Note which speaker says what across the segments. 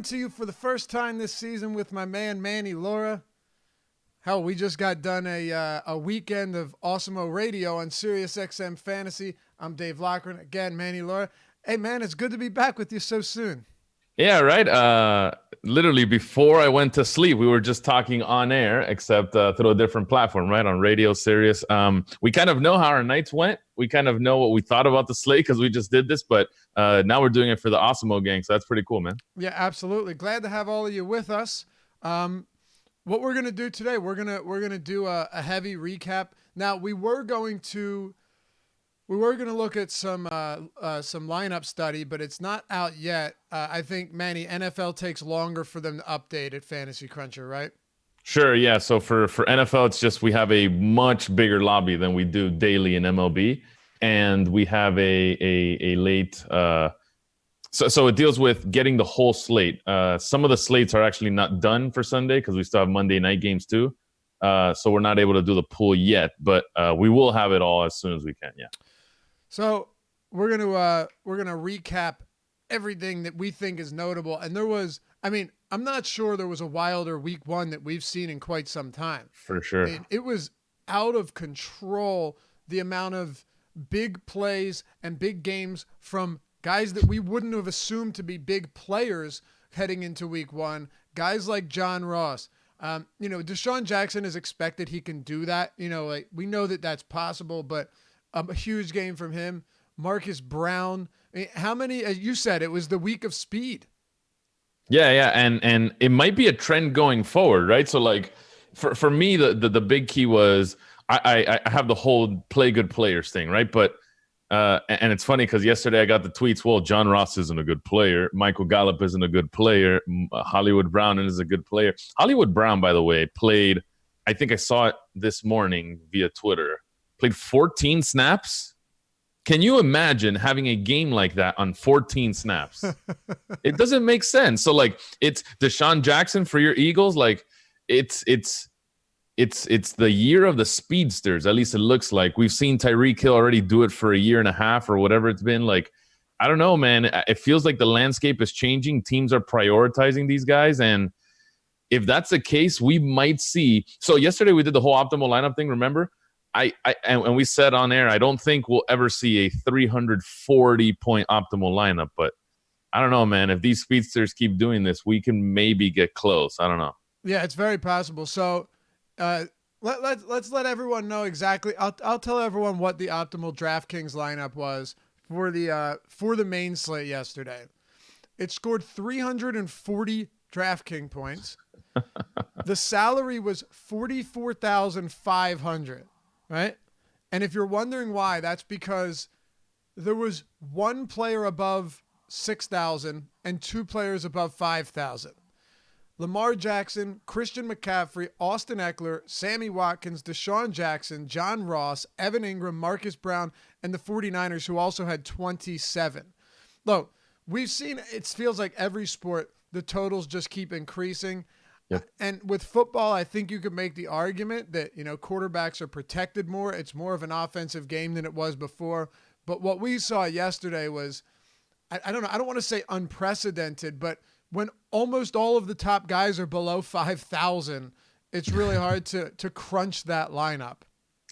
Speaker 1: To you for the first time this season with my man Manny Laura. Hell, we just got done a weekend of Awesemo Radio on Sirius XM Fantasy. I'm Dave Lochran again, Manny Laura. Hey man, it's good to be back with you so soon.
Speaker 2: Yeah, right. Literally before I went to sleep, we were just talking on air, except through a different platform, right? On Radio Sirius. We kind of know how our nights went. We kind of know what we thought about the slate because we just did this, but now we're doing it for the Awesemo gang, so that's pretty cool, man.
Speaker 1: Yeah, absolutely. Glad to have all of you with us. What we're gonna do today, we're gonna do a heavy recap. Now we were going to look at some lineup study, but it's not out yet. I think, Manny, NFL takes longer for them to update at Fantasy Cruncher, right?
Speaker 2: Sure, yeah. So for NFL, it's just we have a much bigger lobby than we do daily in MLB, and we have a late. So it deals with getting the whole slate. Some of the slates are actually not done for Sunday because we still have Monday night games too. So we're not able to do the pool yet, but we will have it all as soon as we can. Yeah.
Speaker 1: So we're gonna recap everything that we think is notable. And I'm not sure there was a wilder week one that we've seen in quite some time.
Speaker 2: For sure.
Speaker 1: It was out of control, the amount of big plays and big games from guys that we wouldn't have assumed to be big players heading into week one. Guys like John Ross. Deshaun Jackson is expected. He can do that. We know that that's possible, but a huge game from him. Marcus Brown. How many, as you said, it was the week of speed.
Speaker 2: Yeah. And it might be a trend going forward, right? So like for me, the big key was I have the whole play good players thing, right? But and it's funny because yesterday I got the tweets, well, John Ross isn't a good player. Michael Gallup isn't a good player. Hollywood Brown is a good player. Hollywood Brown, by the way, played, I think I saw it this morning via Twitter, played 14 snaps. Can you imagine having a game like that on 14 snaps? It doesn't make sense. So, like, it's Deshaun Jackson for your Eagles. Like, it's the year of the speedsters. At least it looks like. We've seen Tyreek Hill already do it for a year and a half or whatever it's been. Like, I don't know, man. It feels like the landscape is changing. Teams are prioritizing these guys. And if that's the case, we might see. So yesterday we did the whole optimal lineup thing, remember? And we said on air, I don't think we'll ever see a 340-point optimal lineup. But I don't know, man. If these speedsters keep doing this, we can maybe get close. I don't know.
Speaker 1: Yeah, it's very possible. So let's let everyone know exactly. I'll tell everyone what the optimal DraftKings lineup was for the main slate yesterday. It scored 340 DraftKings points. The salary was 44,500, right? And if you're wondering why, that's because there was one player above 6,000 and two players above 5,000. Lamar Jackson, Christian McCaffrey, Austin Eckler, Sammy Watkins, Deshaun Jackson, John Ross, Evan Ingram, Marcus Brown, and the 49ers, who also had 27. Look, we've seen, it feels like every sport, the totals just keep increasing.
Speaker 2: Yep.
Speaker 1: And with football, I think you could make the argument that, quarterbacks are protected more. It's more of an offensive game than it was before. But what we saw yesterday was, I don't know, I don't want to say unprecedented, but when almost all of the top guys are below 5,000, it's really hard to crunch that lineup.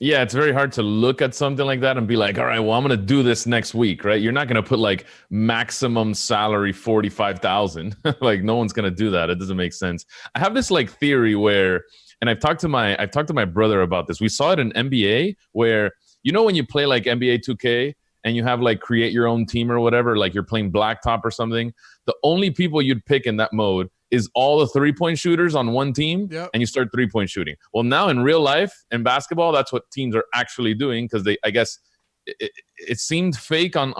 Speaker 2: Yeah, it's very hard to look at something like that and be like, all right, well, I'm going to do this next week, right? You're not going to put like maximum salary 45,000. Like no one's going to do that. It doesn't make sense. I have this like theory where, and I've talked to my brother about this. We saw it in NBA where, when you play like NBA 2K and you have like create your own team or whatever, like you're playing blacktop or something, the only people you'd pick in that mode is all the 3-point shooters on one team,
Speaker 1: yep.
Speaker 2: And you start 3-point shooting. Well, now in real life, in basketball, that's what teams are actually doing because I guess it seemed fake on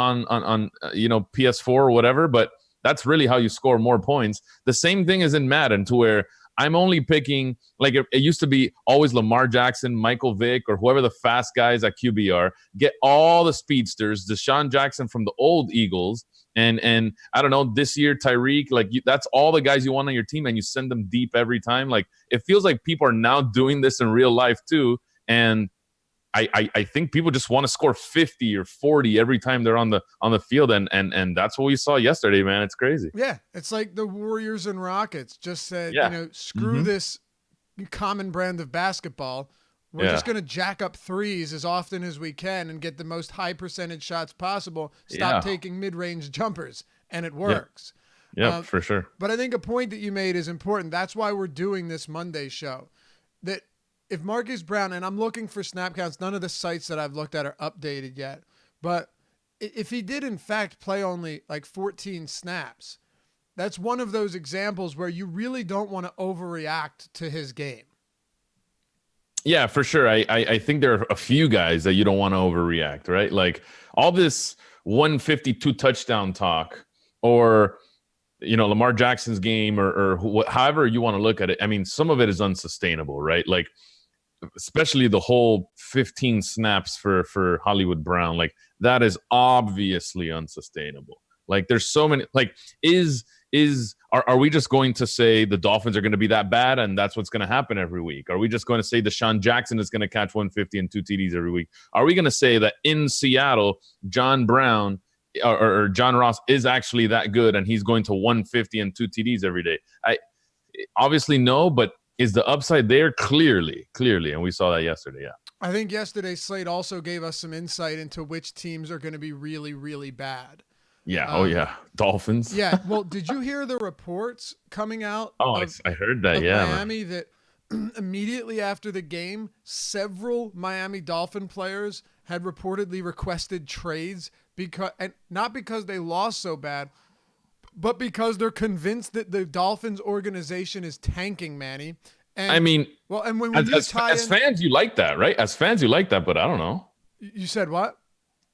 Speaker 2: PS4 or whatever, but that's really how you score more points. The same thing is in Madden to where I'm only picking, like it used to be always Lamar Jackson, Michael Vick, or whoever the fast guys at QB are, get all the speedsters, Deshaun Jackson from the old Eagles, and I don't know, this year, Tyreek, like that's all the guys you want on your team, and you send them deep every time. Like it feels like people are now doing this in real life too, and I think people just want to score 50 or 40 every time they're on the field, and that's what we saw yesterday, man. It's crazy.
Speaker 1: Yeah, it's like the Warriors and Rockets just said,
Speaker 2: Yeah.
Speaker 1: screw this common brand of basketball. We're just going to jack up threes as often as we can and get the most high percentage shots possible. Stop taking mid-range jumpers, and it works.
Speaker 2: Yeah, for sure.
Speaker 1: But I think a point that you made is important. That's why we're doing this Monday show. That if Marquise Brown, and I'm looking for snap counts, none of the sites that I've looked at are updated yet, but if he did in fact play only like 14 snaps, that's one of those examples where you really don't want to overreact to his game.
Speaker 2: Yeah, for sure. I think there are a few guys that you don't want to overreact, right? Like all this 152 touchdown talk, or Lamar Jackson's game, or however you want to look at it. I mean, some of it is unsustainable, right? Like especially the whole 15 snaps for Hollywood Brown, like that is obviously unsustainable. Like there's so many, like are we just going to say the Dolphins are going to be that bad and that's what's going to happen every week? Are we just going to say Deshaun Jackson is going to catch 150 and 2 TDs every week? Are we going to say that in Seattle, John Brown or John Ross is actually that good and he's going to 150 and 2 TDs every day? Obviously no, but is the upside there? Clearly, and we saw that yesterday. Yeah,
Speaker 1: I think yesterday's slate also gave us some insight into which teams are going to be really, really bad.
Speaker 2: Yeah. Dolphins.
Speaker 1: Yeah. Well, did you hear the reports coming out?
Speaker 2: I heard that. Yeah,
Speaker 1: Miami, that immediately after the game, several Miami Dolphin players had reportedly requested trades and not because they lost so bad, but because they're convinced that the Dolphins organization is tanking, Manny. And
Speaker 2: I mean,
Speaker 1: and when
Speaker 2: as fans, you like that, right? As fans, you like that, but I don't know.
Speaker 1: You said what?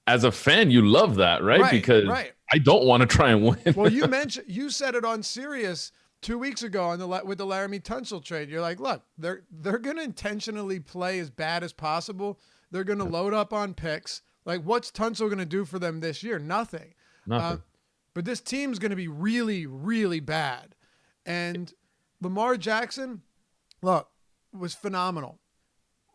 Speaker 2: As a fan, you love that, right? Because I don't want to try and win.
Speaker 1: Well, you said it on Sirius 2 weeks ago with the Laramie Tunsil trade. You're like, look, they're going to intentionally play as bad as possible. They're going to load up on picks. Like, what's Tunsil going to do for them this year? Nothing. But this team's going to be really, really bad. And Lamar Jackson, look, was phenomenal.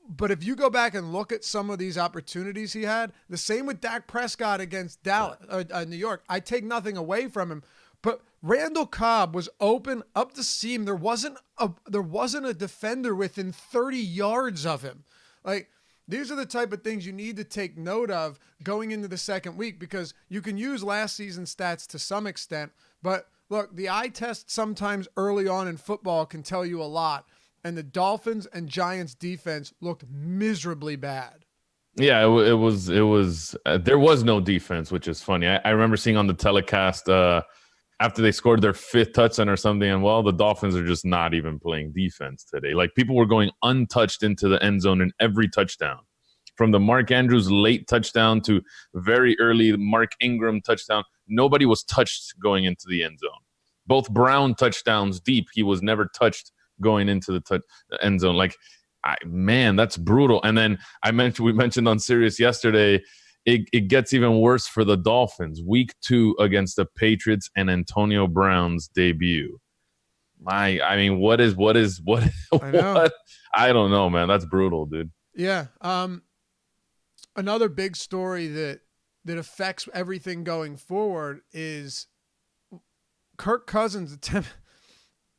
Speaker 1: But if you go back and look at some of these opportunities he had, the same with Dak Prescott against New York. I take nothing away from him, but Randall Cobb was open up the seam. There wasn't a defender within 30 yards of him. Like, these are the type of things you need to take note of going into the second week, because you can use last season's stats to some extent, but look, the eye test sometimes early on in football can tell you a lot. And the Dolphins and Giants defense looked miserably bad.
Speaker 2: Yeah, it was. There was no defense, which is funny. I remember seeing on the telecast after they scored their 5th touchdown or something, and the Dolphins are just not even playing defense today. Like, people were going untouched into the end zone in every touchdown, from the Mark Andrews late touchdown to very early Mark Ingram touchdown. Nobody was touched going into the end zone. Both Brown touchdowns deep, he was never touched going into the end zone. Like, man, that's brutal. And then we mentioned on Sirius yesterday, it gets even worse for the Dolphins. Week 2 against the Patriots and Antonio Brown's debut. I mean, what? I don't know, man. That's brutal, dude.
Speaker 1: Yeah. Another big story that affects everything going forward is Kirk Cousins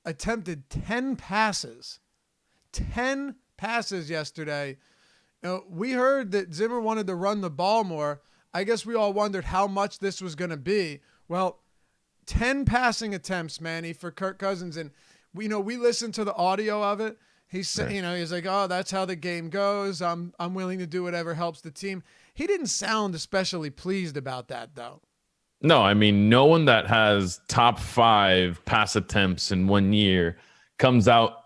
Speaker 1: attempted 10 passes yesterday. We heard that Zimmer wanted to run the ball more. I guess we all wondered how much this was going to be. Well, 10 passing attempts, Manny, for Kirk Cousins. And we listened to the audio of it. He said, he's like, oh, that's how the game goes. I'm willing to do whatever helps the team. He didn't sound especially pleased about that, though.
Speaker 2: No, I mean, no one that has top 5 pass attempts in 1 year comes out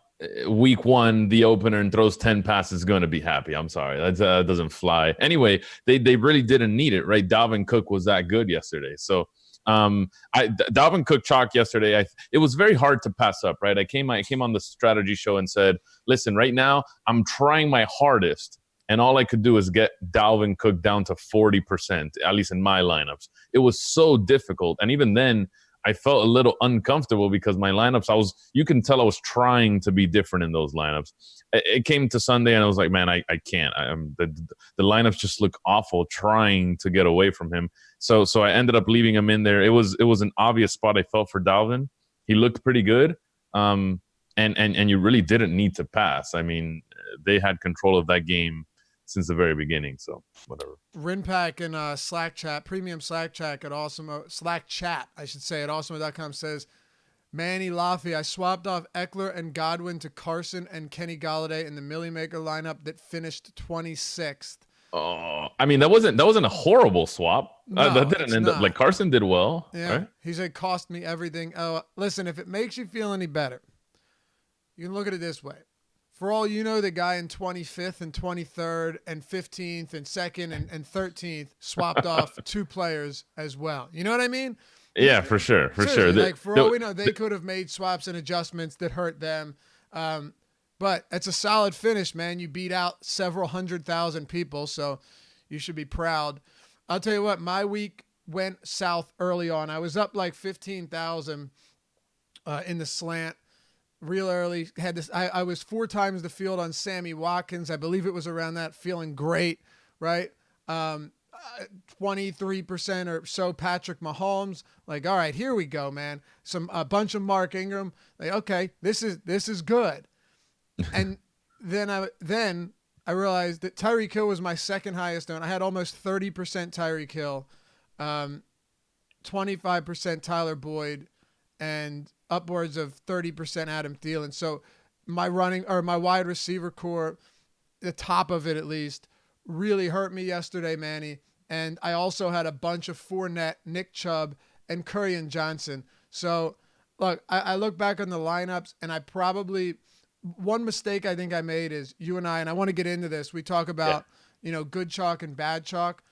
Speaker 2: week 1, the opener, and throws 10 passes is going to be happy. I'm sorry. That doesn't fly. Anyway, they really didn't need it, right? Dalvin Cook was that good yesterday. So Dalvin Cook chalk yesterday. It was very hard to pass up, right? I came on the strategy show and said, listen, right now I'm trying my hardest, and all I could do is get Dalvin Cook down to 40%, at least in my lineups. It was so difficult. And even then, I felt a little uncomfortable because my lineups, you can tell I was trying to be different in those lineups. It came to Sunday and I was like, man, I can't. The lineups just look awful trying to get away from him. So I ended up leaving him in there. It was an obvious spot I felt for Dalvin. He looked pretty good. And you really didn't need to pass. I mean, they had control of that game since the very beginning. So whatever.
Speaker 1: Rinpack in Slack chat, premium Slack chat at Slack chat, I should say, at awesome.com says, Manny Laffy, I swapped off Eckler and Godwin to Carson and Kenny Golladay in the Millie Maker lineup that finished 26th.
Speaker 2: Oh, I mean, that wasn't a horrible swap.
Speaker 1: No,
Speaker 2: that didn't end up like Carson did well.
Speaker 1: Yeah,
Speaker 2: right?
Speaker 1: He said, cost me everything. Oh, listen, if it makes you feel any better, you can look at it this way. For all you know, the guy in 25th and 23rd and 15th and 2nd and 13th swapped off 2 players as well. You know what I mean?
Speaker 2: Yeah, for sure.
Speaker 1: Like, for all we know, they could have made swaps and adjustments that hurt them. But it's a solid finish, man. You beat out several 100,000 people, so you should be proud. I'll tell you what, my week went south early on. I was up like 15,000 in the slant. Real early, had this. I was 4 times the field on Sammy Watkins. I believe it was around that, feeling great, right? 23% or so Patrick Mahomes. Like, all right, here we go, man. A bunch of Mark Ingram. Like, okay, this is good. And then I realized that Tyreek Hill was my second highest owned. I had almost 30% Tyreek Hill, 25% Tyler Boyd, and upwards of 30% Adam Thielen. So my wide receiver core, the top of it at least, really hurt me yesterday, Manny. And I also had a bunch of Fournette, Nick Chubb, and Curry and Johnson. So look, I look back on the lineups, and one mistake I think I made is you and I want to get into this. We talk about, good chalk and bad chalk.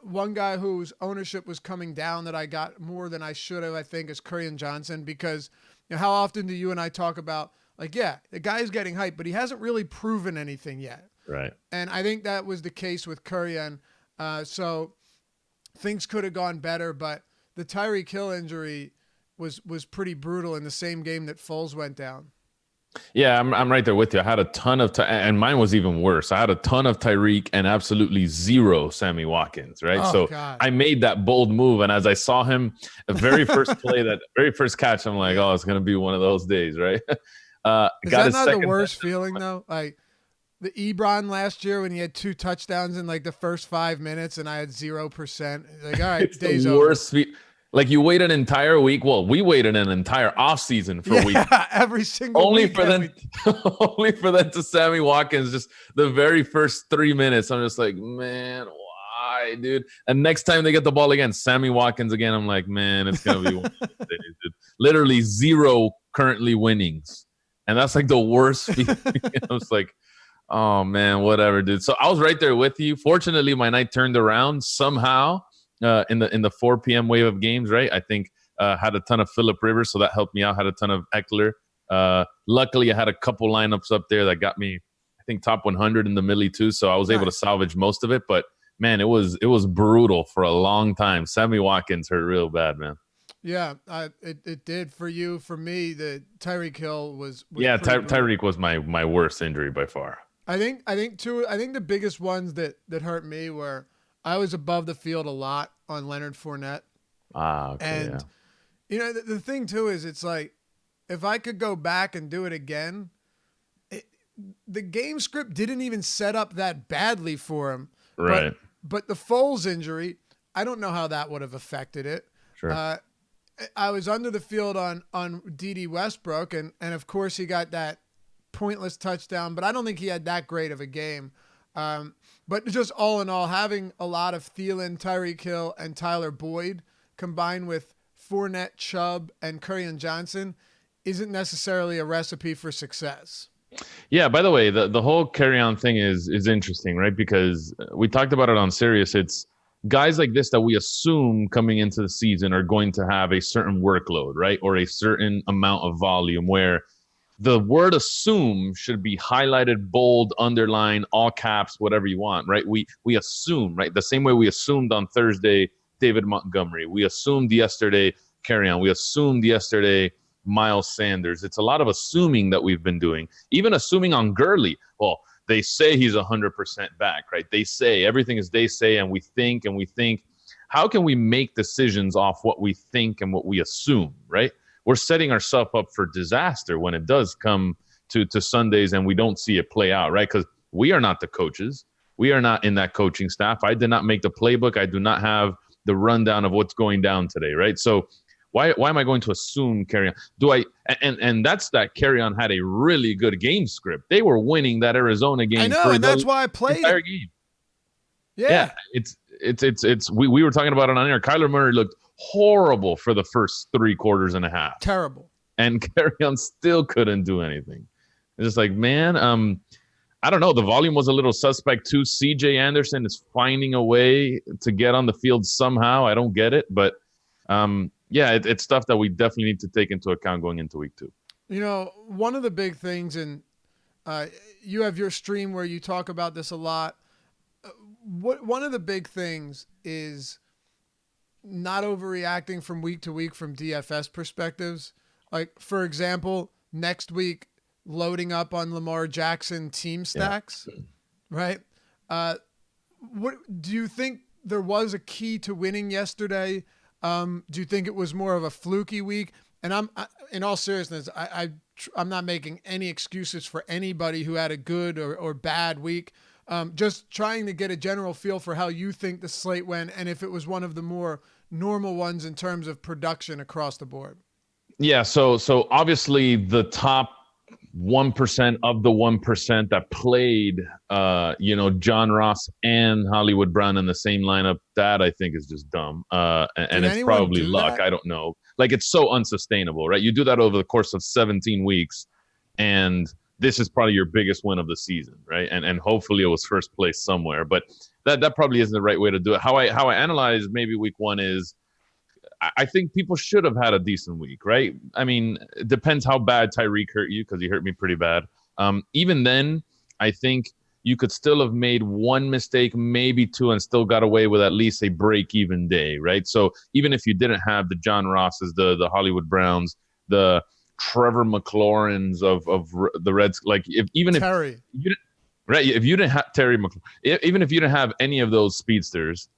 Speaker 1: One guy whose ownership was coming down that I got more than I should have, I think, is Curry and Johnson, because how often do you and I talk about, like, yeah, the guy's getting hyped, but he hasn't really proven anything yet.
Speaker 2: Right.
Speaker 1: And I think that was the case with Curry. And so things could have gone better, but the Tyreek Hill injury was pretty brutal in the same game that Foles went down.
Speaker 2: Yeah, I'm right there with you. I had a ton of and mine was even worse. I had a ton of Tyreek and absolutely zero Sammy Watkins, right?
Speaker 1: Oh,
Speaker 2: so
Speaker 1: God.
Speaker 2: I made that bold move, and as I saw him, the very first play, that very first catch, I'm like, oh, it's going to be one of those days, right?
Speaker 1: Is that not the worst feeling, though? Like the Ebron last year when he had 2 touchdowns in like the first 5 minutes and I had 0%. Like, all right,
Speaker 2: it's
Speaker 1: day's
Speaker 2: the
Speaker 1: over.
Speaker 2: worst Like, you wait an entire week. Well, we waited an entire offseason for weeks.
Speaker 1: Every single
Speaker 2: only
Speaker 1: week.
Speaker 2: For them, only for them to Sammy Watkins, just the very first 3 minutes. I'm just like, man, why, dude? And next time they get the ball again, Sammy Watkins again, I'm like, man, it's going to be one of those days, dude. Literally 0 currently winnings. And that's like the worst feeling. I was like, oh, man, whatever, dude. So I was right there with you. Fortunately, my night turned around somehow. In the 4 p.m. wave of games, right? I think had a ton of Phillip Rivers, so that helped me out. Had a ton of Eckler. Luckily, I had a couple lineups up there that got me, I think, top 100 in the Millie too. So I was able to salvage most of it. But man, it was brutal for a long time. Sammy Watkins hurt real bad, man.
Speaker 1: Yeah, it did for you. For me, the Tyreek Hill was
Speaker 2: yeah, Tyreek was my worst injury by far.
Speaker 1: I think the biggest ones that hurt me were, I was above the field a lot on Leonard Fournette.
Speaker 2: Okay,
Speaker 1: and the thing too is, it's like, if I could go back and do it again, the game script didn't even set up that badly for him.
Speaker 2: Right.
Speaker 1: But the Foles injury, I don't know how that would have affected it.
Speaker 2: Sure.
Speaker 1: I was under the field on D.D. Westbrook, and of course he got that pointless touchdown, but I don't think he had that great of a game. But just all in all, having a lot of Thielen, Tyreek Hill, and Tyler Boyd combined with Fournette, Chubb, and Curry and Johnson isn't necessarily a recipe for success.
Speaker 2: Yeah, by the way, the whole carry-on thing is interesting, right? Because we talked about it on Sirius. It's guys like this that we assume coming into the season are going to have a certain workload, right? Or a certain amount of volume, where the word assume should be highlighted, bold, underline, all caps, whatever you want, right? We assume, right? The same way we assumed on Thursday, David Montgomery. We assumed yesterday, Kerryon. We assumed yesterday Miles Sanders. It's a lot of assuming that we've been doing, even assuming on Gurley. Well, they say he's 100% back, right? They say everything is they say, and we think and we think. How can we make decisions off what we think and what we assume, right? We're setting ourselves up for disaster when it does come to Sundays and we don't see it play out, right? Because we are not the coaches. We are not in that coaching staff. I did not make the playbook. I do not have the rundown of what's going down today, right? So why am I going to assume Kerryon? And that's that Kerryon had a really good game script. They were winning that Arizona game.
Speaker 1: I know, and that's why I played
Speaker 2: entire
Speaker 1: it.
Speaker 2: Game.
Speaker 1: Yeah.
Speaker 2: It's we were talking about it on air. Kyler Murray looked horrible for the first 3 quarters and a half.
Speaker 1: Terrible.
Speaker 2: And Kerryon still couldn't do anything. It's just like, man, I don't know. The volume was a little suspect too. CJ Anderson is finding a way to get on the field somehow. I don't get it, but it's stuff that we definitely need to take into account going into week 2.
Speaker 1: You know, one of the big things, and you have your stream where you talk about this a lot. One of the big things is not overreacting from week to week from DFS perspectives. Like, for example, next week, loading up on Lamar Jackson team stacks, right? What do you think there was a key to winning yesterday? Do you think it was more of a fluky week? And in all seriousness, I'm not making any excuses for anybody who had a good or bad week. Just trying to get a general feel for how you think the slate went and if it was one of the more normal ones in terms of production across the board.
Speaker 2: Yeah, so obviously the top 1% of the 1% that played, John Ross and Hollywood Brown in the same lineup, that I think is just dumb. And it's probably luck. I don't know. Like, it's so unsustainable, right? You do that over the course of 17 weeks, and this is probably your biggest win of the season, right? And hopefully it was first place somewhere, but that probably isn't the right way to do it. How I analyze maybe week 1 is, I think people should have had a decent week, right? I mean, it depends how bad Tyreek hurt you, because he hurt me pretty bad. Even then, I think you could still have made one mistake, maybe 2, and still got away with at least a break-even day, right? So even if you didn't have the John Rosses, the Hollywood Browns, the Trevor McLaurins of the Reds, like if you didn't have Terry McLaurin, even if you didn't have any of those speedsters,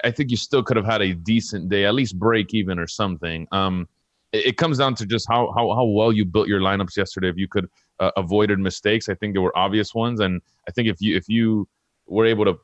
Speaker 2: I think you still could have had a decent day, at least break even or something. It comes down to just how well you built your lineups yesterday. If you could avoided mistakes, I think there were obvious ones, and I think if you were able to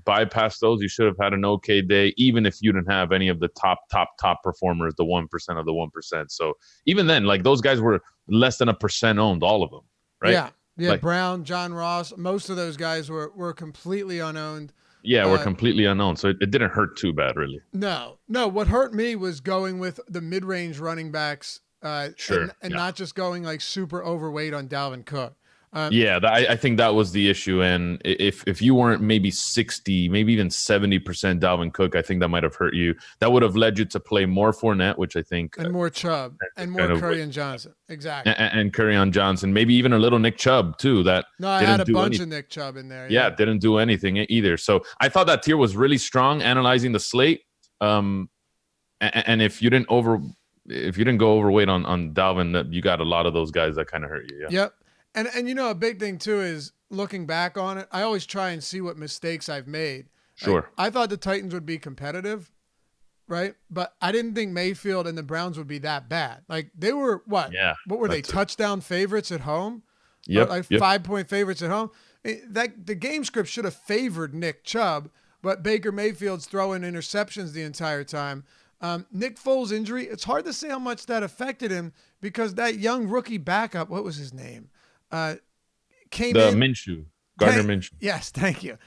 Speaker 2: bypass those, you should have had an okay day, even if you didn't have any of the top performers, the 1% of the 1%. So even then, like, those guys were less than 1% owned, all of them, right?
Speaker 1: Yeah.
Speaker 2: Like,
Speaker 1: Brown, John Ross, most of those guys were completely unowned.
Speaker 2: Yeah, we're completely unknown, so it didn't hurt too bad, really.
Speaker 1: No. What hurt me was going with the mid-range running backs, not just going like super overweight on Dalvin Cook.
Speaker 2: I think that was the issue. And if you weren't maybe 60, maybe even 70% Dalvin Cook, I think that might have hurt you. That would have led you to play more Fournette, which I think,
Speaker 1: and more Chubb and more Kerryon Johnson, exactly,
Speaker 2: and Kerryon Johnson, maybe even a little Nick Chubb too. I
Speaker 1: had a bunch of Nick Chubb in there.
Speaker 2: Yeah, didn't do anything either. So I thought that tier was really strong, analyzing the slate. And if you didn't go overweight on Dalvin, that you got a lot of those guys that kind of hurt you. Yeah.
Speaker 1: Yep. And a big thing too is looking back on it, I always try and see what mistakes I've made.
Speaker 2: Sure.
Speaker 1: Like, I thought the Titans would be competitive, right? But I didn't think Mayfield and the Browns would be that bad. Like, they were what?
Speaker 2: Yeah.
Speaker 1: What were they? Touchdown favorites at home?
Speaker 2: Yep.
Speaker 1: 5-point favorites at home. The game script should have favored Nick Chubb, but Baker Mayfield's throwing interceptions the entire time. Nick Foles' injury, it's hard to say how much that affected him because that young rookie backup, what was his name? Came in.
Speaker 2: Minshew. Gardner Minshew.
Speaker 1: Yes, thank you.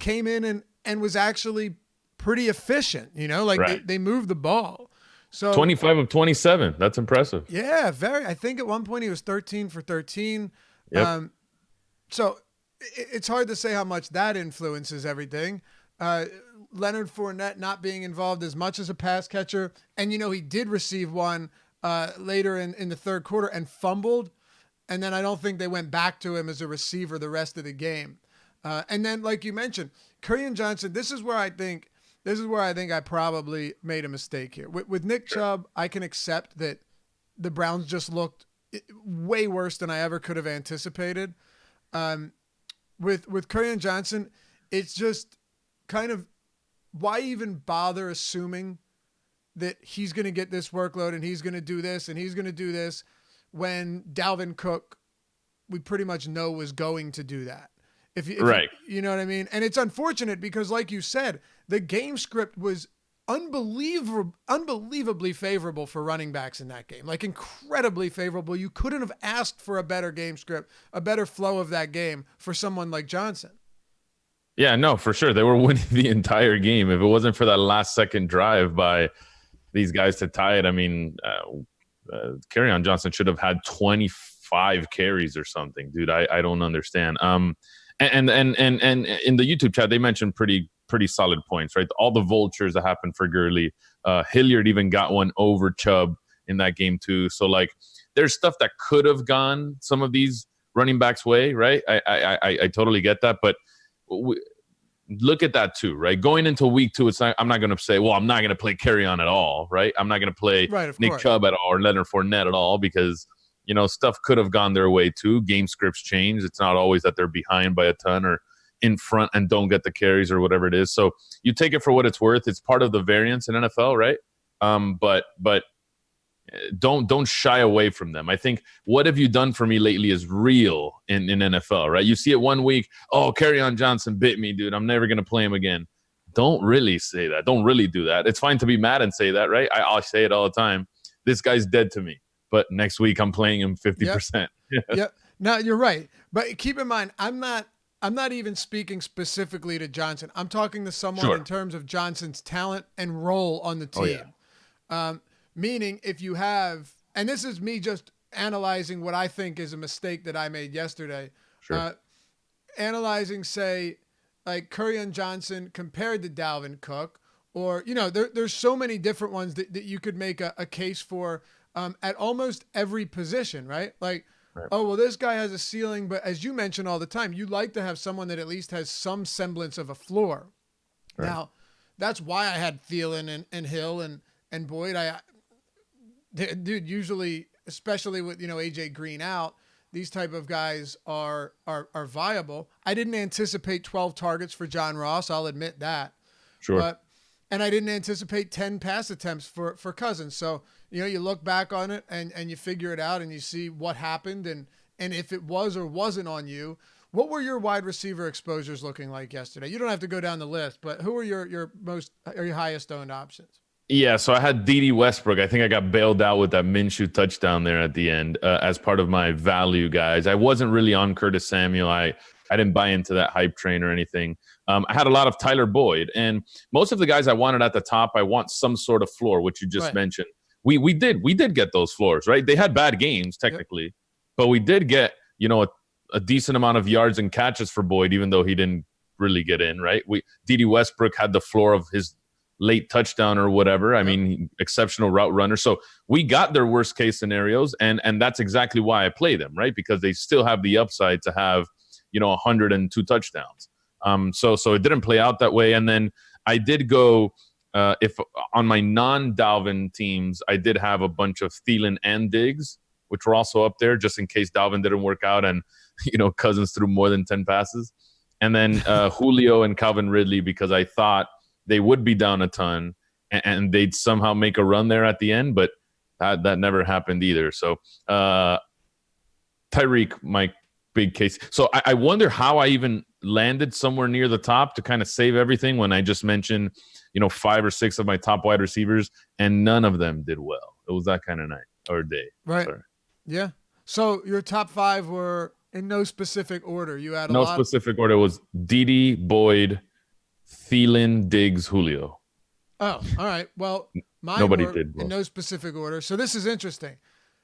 Speaker 1: Came in and was actually pretty efficient,
Speaker 2: right.
Speaker 1: they moved the ball. So
Speaker 2: 25 of 27. That's impressive.
Speaker 1: Yeah, very. I think at one point he was 13 for 13.
Speaker 2: Yep.
Speaker 1: So it's hard to say how much that influences everything. Leonard Fournette not being involved as much as a pass catcher. And, he did receive one later in the third quarter and fumbled. And then I don't think they went back to him as a receiver the rest of the game. And then, like you mentioned, Kerryon Johnson, this is where I think This is where I think I probably made a mistake here. With Nick Chubb, I can accept that the Browns just looked way worse than I ever could have anticipated. With Kerryon Johnson, it's just kind of, why even bother assuming that he's going to get this workload and he's going to do this and he's going to do this when Dalvin Cook, we pretty much know, was going to do that. If
Speaker 2: right.
Speaker 1: You know what I mean? And it's unfortunate because, like you said, the game script was unbelievably favorable for running backs in that game. Like, incredibly favorable. You couldn't have asked for a better game script, a better flow of that game for someone like Johnson.
Speaker 2: Yeah, no, for sure. They were winning the entire game. If it wasn't for that last second drive by these guys to tie it, I mean, Kerryon Johnson should have had 25 carries or something, dude. I don't understand. And in the YouTube chat, they mentioned pretty solid points, right? All the vultures that happened for Gurley. Hilliard even got one over Chubb in that game too. So like, there's stuff that could have gone some of these running backs' way, right? I totally get that, but look at that too, right? Going into week 2, I'm not going to say, well, I'm not going to play Kerryon at all, right? I'm not going to play Nick Chubb at all or Leonard Fournette at all because, you know, stuff could have gone their way too. Game scripts change. It's not always that they're behind by a ton or in front and don't get the carries or whatever it is. So you take it for what it's worth. It's part of the variance in NFL, right? But don't shy away from them. I think what have you done for me lately is real in NFL, right? You see it one week, oh, Kerryon Johnson bit me, dude. I'm never going to play him again. Don't really say that. Don't really do that. It's fine to be mad and say that, right? I'll say it all the time. This guy's dead to me. But next week I'm playing him 50%.
Speaker 1: Yep. No, you're right. But keep in mind, I'm not even speaking specifically to Johnson. I'm talking to someone in terms of Johnson's talent and role on the team. Oh, yeah. Meaning if you have, and this is me just analyzing what I think is a mistake that I made yesterday. Sure. Analyzing, say, like Kerryon Johnson compared to Dalvin Cook, or, you know, there's so many different ones that you could make a case for at almost every position, right? Like, right. Oh, well, this guy has a ceiling, but as you mention all the time, you like to have someone that at least has some semblance of a floor. Right. Now, that's why I had Thielen and Hill and Boyd. Dude, usually, especially with, you know, AJ Green out, these type of guys are viable. I didn't anticipate 12 targets for John Ross. I'll admit that.
Speaker 2: Sure.
Speaker 1: And I didn't anticipate 10 pass attempts for Cousins. So, you know, you look back on it and you figure it out and you see what happened and if it was or wasn't on you. What were your wide receiver exposures looking like yesterday? You don't have to go down the list, but who are your highest owned options?
Speaker 2: Yeah, so I had D.D. Westbrook. I think I got bailed out with that Minshew touchdown there at the end as part of my value guys. I wasn't really on Curtis Samuel. I didn't buy into that hype train or anything. I had a lot of Tyler Boyd. And most of the guys I wanted at the top, I want some sort of floor, which you just mentioned. We did get those floors, right? They had bad games, technically. But we did get, you know, a decent amount of yards and catches for Boyd, even though he didn't really get in, right? D.D. Westbrook had the floor of his late touchdown or whatever. I mean, exceptional route runner. So we got their worst case scenarios, and that's exactly why I play them, right? Because they still have the upside to have, you know, 102 touchdowns. So it didn't play out that way. And then I did go, if on my non-Dalvin teams, I did have a bunch of Thielen and Diggs, which were also up there just in case Dalvin didn't work out and, you know, Cousins threw more than 10 passes. And then Julio and Calvin Ridley, because I thought they would be down a ton and they'd somehow make a run there at the end, but that never happened either. So Tyreek, my big case. So I wonder how I even landed somewhere near the top to kind of save everything when I just mentioned, you know, 5 or 6 of my top wide receivers and none of them did well. It was that kind of night or day.
Speaker 1: Right.
Speaker 2: Sorry.
Speaker 1: Yeah. So your top 5 were in no specific order. You had
Speaker 2: no specific order. It was D.D., Boyd, Thielen, Diggs, Julio.
Speaker 1: Oh, all right. Well, mine
Speaker 2: Nobody
Speaker 1: were
Speaker 2: did
Speaker 1: in no specific order. So this is interesting.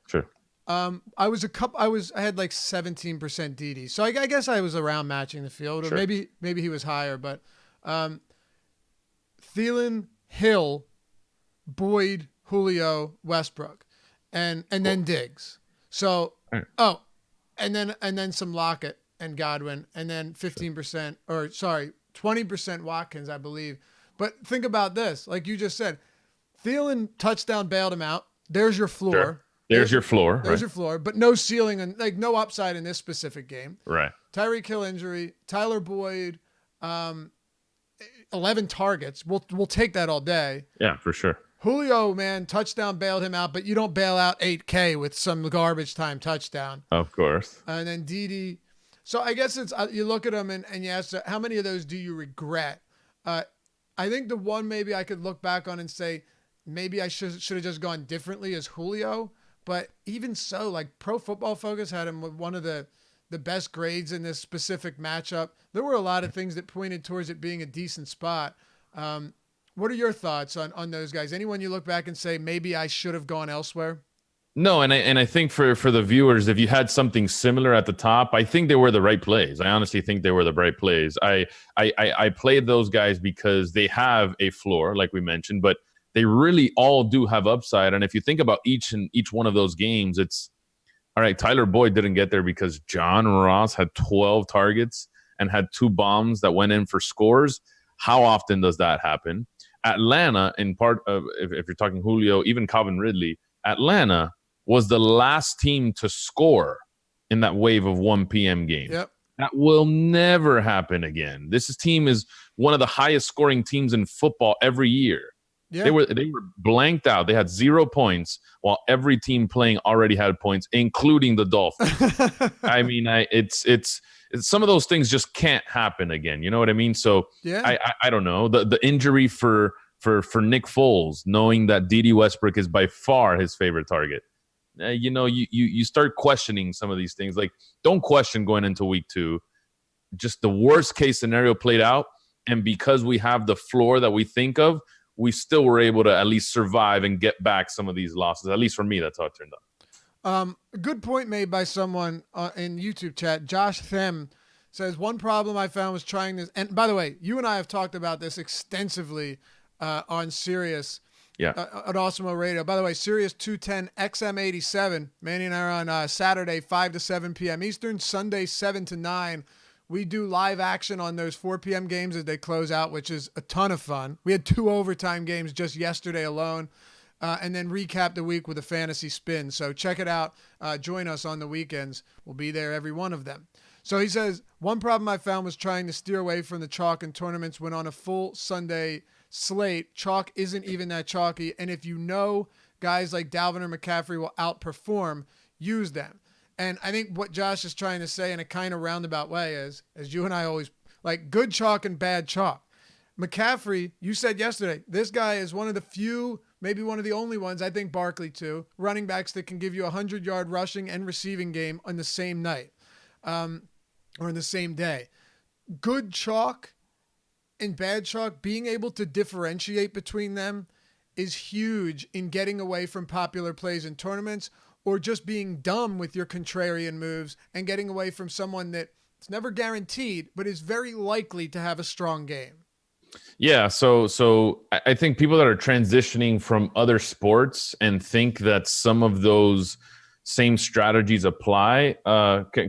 Speaker 2: Sure.
Speaker 1: I had like 17% DD. So I guess I was around matching the field, or
Speaker 2: sure.
Speaker 1: maybe he was higher, but Thielen, Hill, Boyd, Julio, Westbrook, and then Diggs. So
Speaker 2: right.
Speaker 1: and then some Lockett and Godwin, and then 15% 20% Watkins, I believe. But think about this. Like you just said, Thielen touchdown bailed him out. There's your floor.
Speaker 2: Sure. There's your floor.
Speaker 1: There's
Speaker 2: right.
Speaker 1: your floor, but no ceiling and like no upside in this specific game.
Speaker 2: Right.
Speaker 1: Tyreek Hill injury, Tyler Boyd, 11 targets. We'll take that all day.
Speaker 2: Yeah, for sure.
Speaker 1: Julio, man, touchdown bailed him out, but you don't bail out 8K with some garbage time touchdown.
Speaker 2: Of course.
Speaker 1: And then Dede. So I guess it's you look at them and you ask, how many of those do you regret? I think the one maybe I could look back on and say maybe I should have just gone differently is Julio. But even so, like Pro Football Focus had him with one of the best grades in this specific matchup. There were a lot of things that pointed towards it being a decent spot. What are your thoughts on those guys? Anyone you look back and say, maybe I should have gone elsewhere?
Speaker 2: No, and I think for the viewers, if you had something similar at the top, I think they were the right plays. I honestly think they were the right plays. I played those guys because they have a floor, like we mentioned, but they really all do have upside. And if you think about each one of those games, it's all right. Tyler Boyd didn't get there because John Ross had 12 targets and had 2 bombs that went in for scores. How often does that happen? Atlanta, in part of, if you're talking Julio, even Calvin Ridley, Atlanta was the last team to score in that wave of 1 p.m. game.
Speaker 1: Yep.
Speaker 2: That will never happen again. This team is one of the highest scoring teams in football every year. Yeah. They were blanked out. They had 0 points while every team playing already had points, including the Dolphins. I mean, it's some of those things just can't happen again. You know what I mean? So yeah. I don't know. The injury for Nick Foles, knowing that Dede Westbrook is by far his favorite target. You start questioning some of these things. Like, don't question going into week 2. Just the worst case scenario played out. And because we have the floor that we think of, we still were able to at least survive and get back some of these losses. At least for me, that's how it turned out.
Speaker 1: A good point made by someone in YouTube chat. Josh Them says, one problem I found was trying this. And by the way, you and I have talked about this extensively on Sirius.
Speaker 2: Yeah.
Speaker 1: At Awesemo Radio. By the way, Sirius 210 XM87. Manny and I are on Saturday, 5 to 7 p.m. Eastern, Sunday, 7 to 9. We do live action on those 4 p.m. games as they close out, which is a ton of fun. We had 2 overtime games just yesterday alone, and then recap the week with a fantasy spin. So check it out. Join us on the weekends. We'll be there every one of them. So he says, one problem I found was trying to steer away from the chalk in tournaments when on a full Sunday slate, chalk isn't even that chalky. And if you know guys like Dalvin or McCaffrey will outperform, use them. And I think what Josh is trying to say in a kind of roundabout way is, as you and I always like, good chalk and bad chalk. McCaffrey, you said yesterday, this guy is one of the few, maybe one of the only ones, I think Barkley too, running backs that can give you a 100-yard rushing and receiving game on the same night or in the same day. Good chalk and bad chalk, being able to differentiate between them is huge in getting away from popular plays in tournaments, or just being dumb with your contrarian moves and getting away from someone that it's never guaranteed, but is very likely to have a strong game.
Speaker 2: Yeah. So I think people that are transitioning from other sports and think that some of those same strategies apply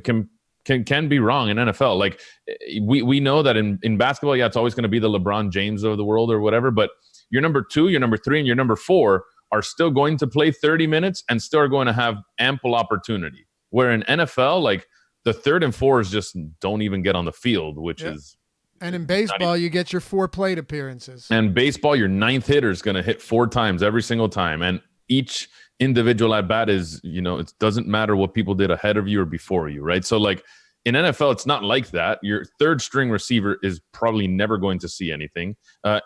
Speaker 2: can be wrong in NFL. Like we know that in basketball, yeah, it's always going to be the LeBron James of the world or whatever, but your number 2, your number 3, and your number 4 are still going to play 30 minutes and still are going to have ample opportunity. Where in NFL, like the 3rd and 4s just don't even get on the field, which is.
Speaker 1: And in baseball, you get your 4 plate appearances.
Speaker 2: And baseball, your 9th hitter is going to hit 4 times every single time. And each individual at bat is, it doesn't matter what people did ahead of you or before you, right? So like in NFL, it's not like that. Your 3rd string receiver is probably never going to see anything.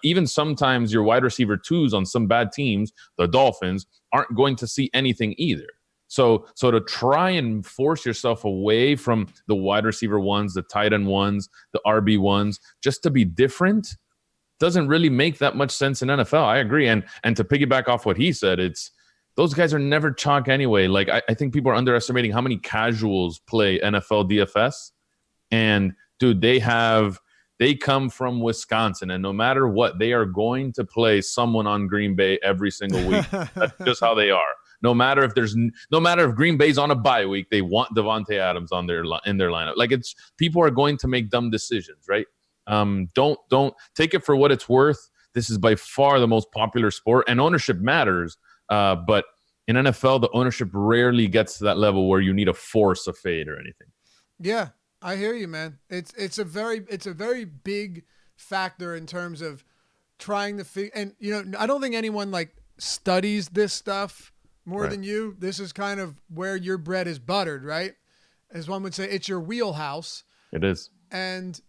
Speaker 2: Even sometimes your wide receiver 2s on some bad teams, the Dolphins, aren't going to see anything either. So to try and force yourself away from the wide receiver 1s, the tight end 1s, the RB 1s, just to be different, doesn't really make that much sense in NFL. I agree. And to piggyback off what he said, those guys are never chalk anyway. Like I think people are underestimating how many casuals play NFL DFS. And dude, they come from Wisconsin, and no matter what, they are going to play someone on Green Bay every single week. That's just how they are. No matter if Green Bay's on a bye week, they want Devontae Adams in their lineup. Like people are going to make dumb decisions, right? Don't take it for what it's worth. this is by far the most popular sport, and ownership matters. But in NFL, the ownership rarely gets to that level where you need to force a fade or anything.
Speaker 1: Yeah, I hear you, man. It's a very big factor in terms of trying to figure. And I don't think anyone like studies this stuff more than you. This is kind of where your bread is buttered, right? As one would say, it's your wheelhouse.
Speaker 2: It is.
Speaker 1: And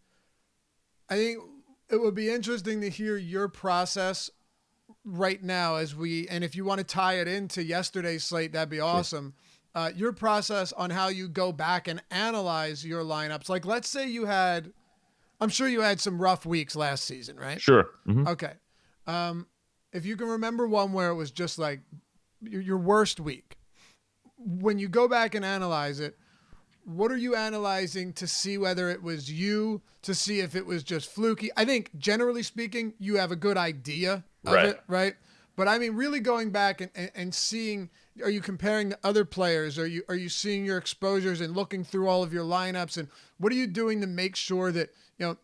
Speaker 1: I think it would be interesting to hear your process right now and if you want to tie it into yesterday's slate, that'd be awesome. Sure. Your process on how you go back and analyze your lineups. Like, let's say I'm sure you had some rough weeks last season, right?
Speaker 2: Sure. Mm-hmm.
Speaker 1: Okay. If you can remember one where it was just like your worst week, when you go back and analyze it, what are you analyzing to see whether it was you, to see if it was just fluky? I think generally speaking, you have a good idea of it, right? But I mean, really going back and seeing, are you comparing to other players? Are you seeing your exposures and looking through all of your lineups? And what are you doing to make sure that,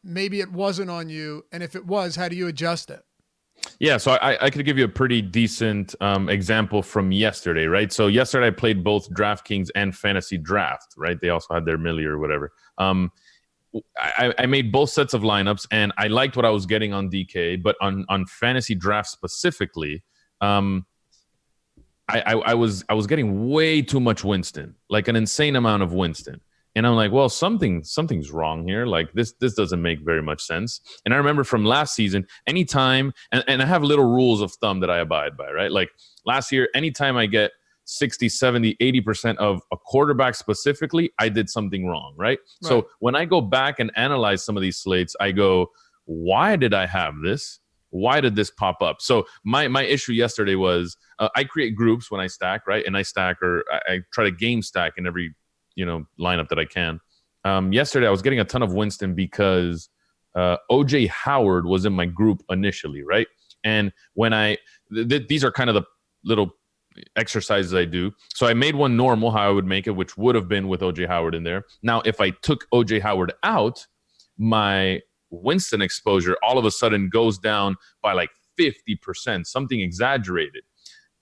Speaker 1: maybe it wasn't on you? And if it was, how do you adjust it?
Speaker 2: Yeah, so I could give you a pretty decent example from yesterday, right? So yesterday I played both DraftKings and Fantasy Draft, right? They also had their millie or whatever. I made both sets of lineups, and I liked what I was getting on DK, but on Fantasy Draft specifically, I was getting way too much Winston, like an insane amount of Winston. And I'm like, well, something's wrong here. Like this doesn't make very much sense. And I remember from last season, anytime, and I have little rules of thumb that I abide by, right? Like last year, anytime I get 60, 70, 80% of a quarterback specifically, I did something wrong, right? So when I go back and analyze some of these slates, I go, why did I have this? Why did this pop up? So my issue yesterday was I create groups when I stack, right? And I stack, or I try to game stack in every lineup that I can. Yesterday, I was getting a ton of Winston because OJ Howard was in my group initially, right? And when these are kind of the little exercises I do. So I made one normal, how I would make it, which would have been with OJ Howard in there. Now, if I took OJ Howard out, my Winston exposure all of a sudden goes down by like 50%, something exaggerated.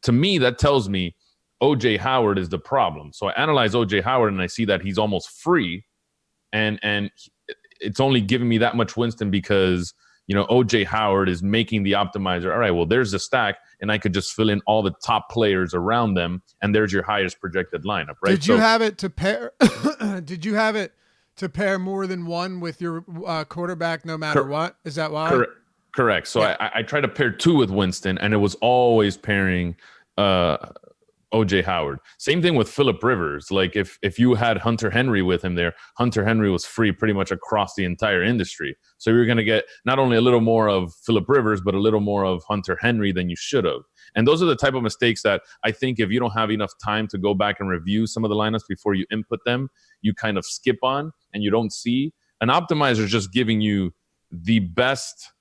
Speaker 2: To me, that tells me OJ Howard is the problem. So I analyze OJ Howard and I see that he's almost free, and it's only giving me that much Winston because OJ Howard is making the optimizer. All right, well, there's the stack, and I could just fill in all the top players around them, and there's your highest projected lineup, right?
Speaker 1: Did you have it to pair? Did you have it to pair more than one with your quarterback, no matter what? Is that why?
Speaker 2: Correct. So yeah. I tried to pair two with Winston, and it was always pairing OJ Howard. Same thing with Phillip Rivers. Like if you had Hunter Henry with him there, Hunter Henry was free pretty much across the entire industry. So you're going to get not only a little more of Phillip Rivers, but a little more of Hunter Henry than you should have. And those are the type of mistakes that I think if you don't have enough time to go back and review some of the lineups before you input them, you kind of skip on and you don't see. An optimizer is just giving you the best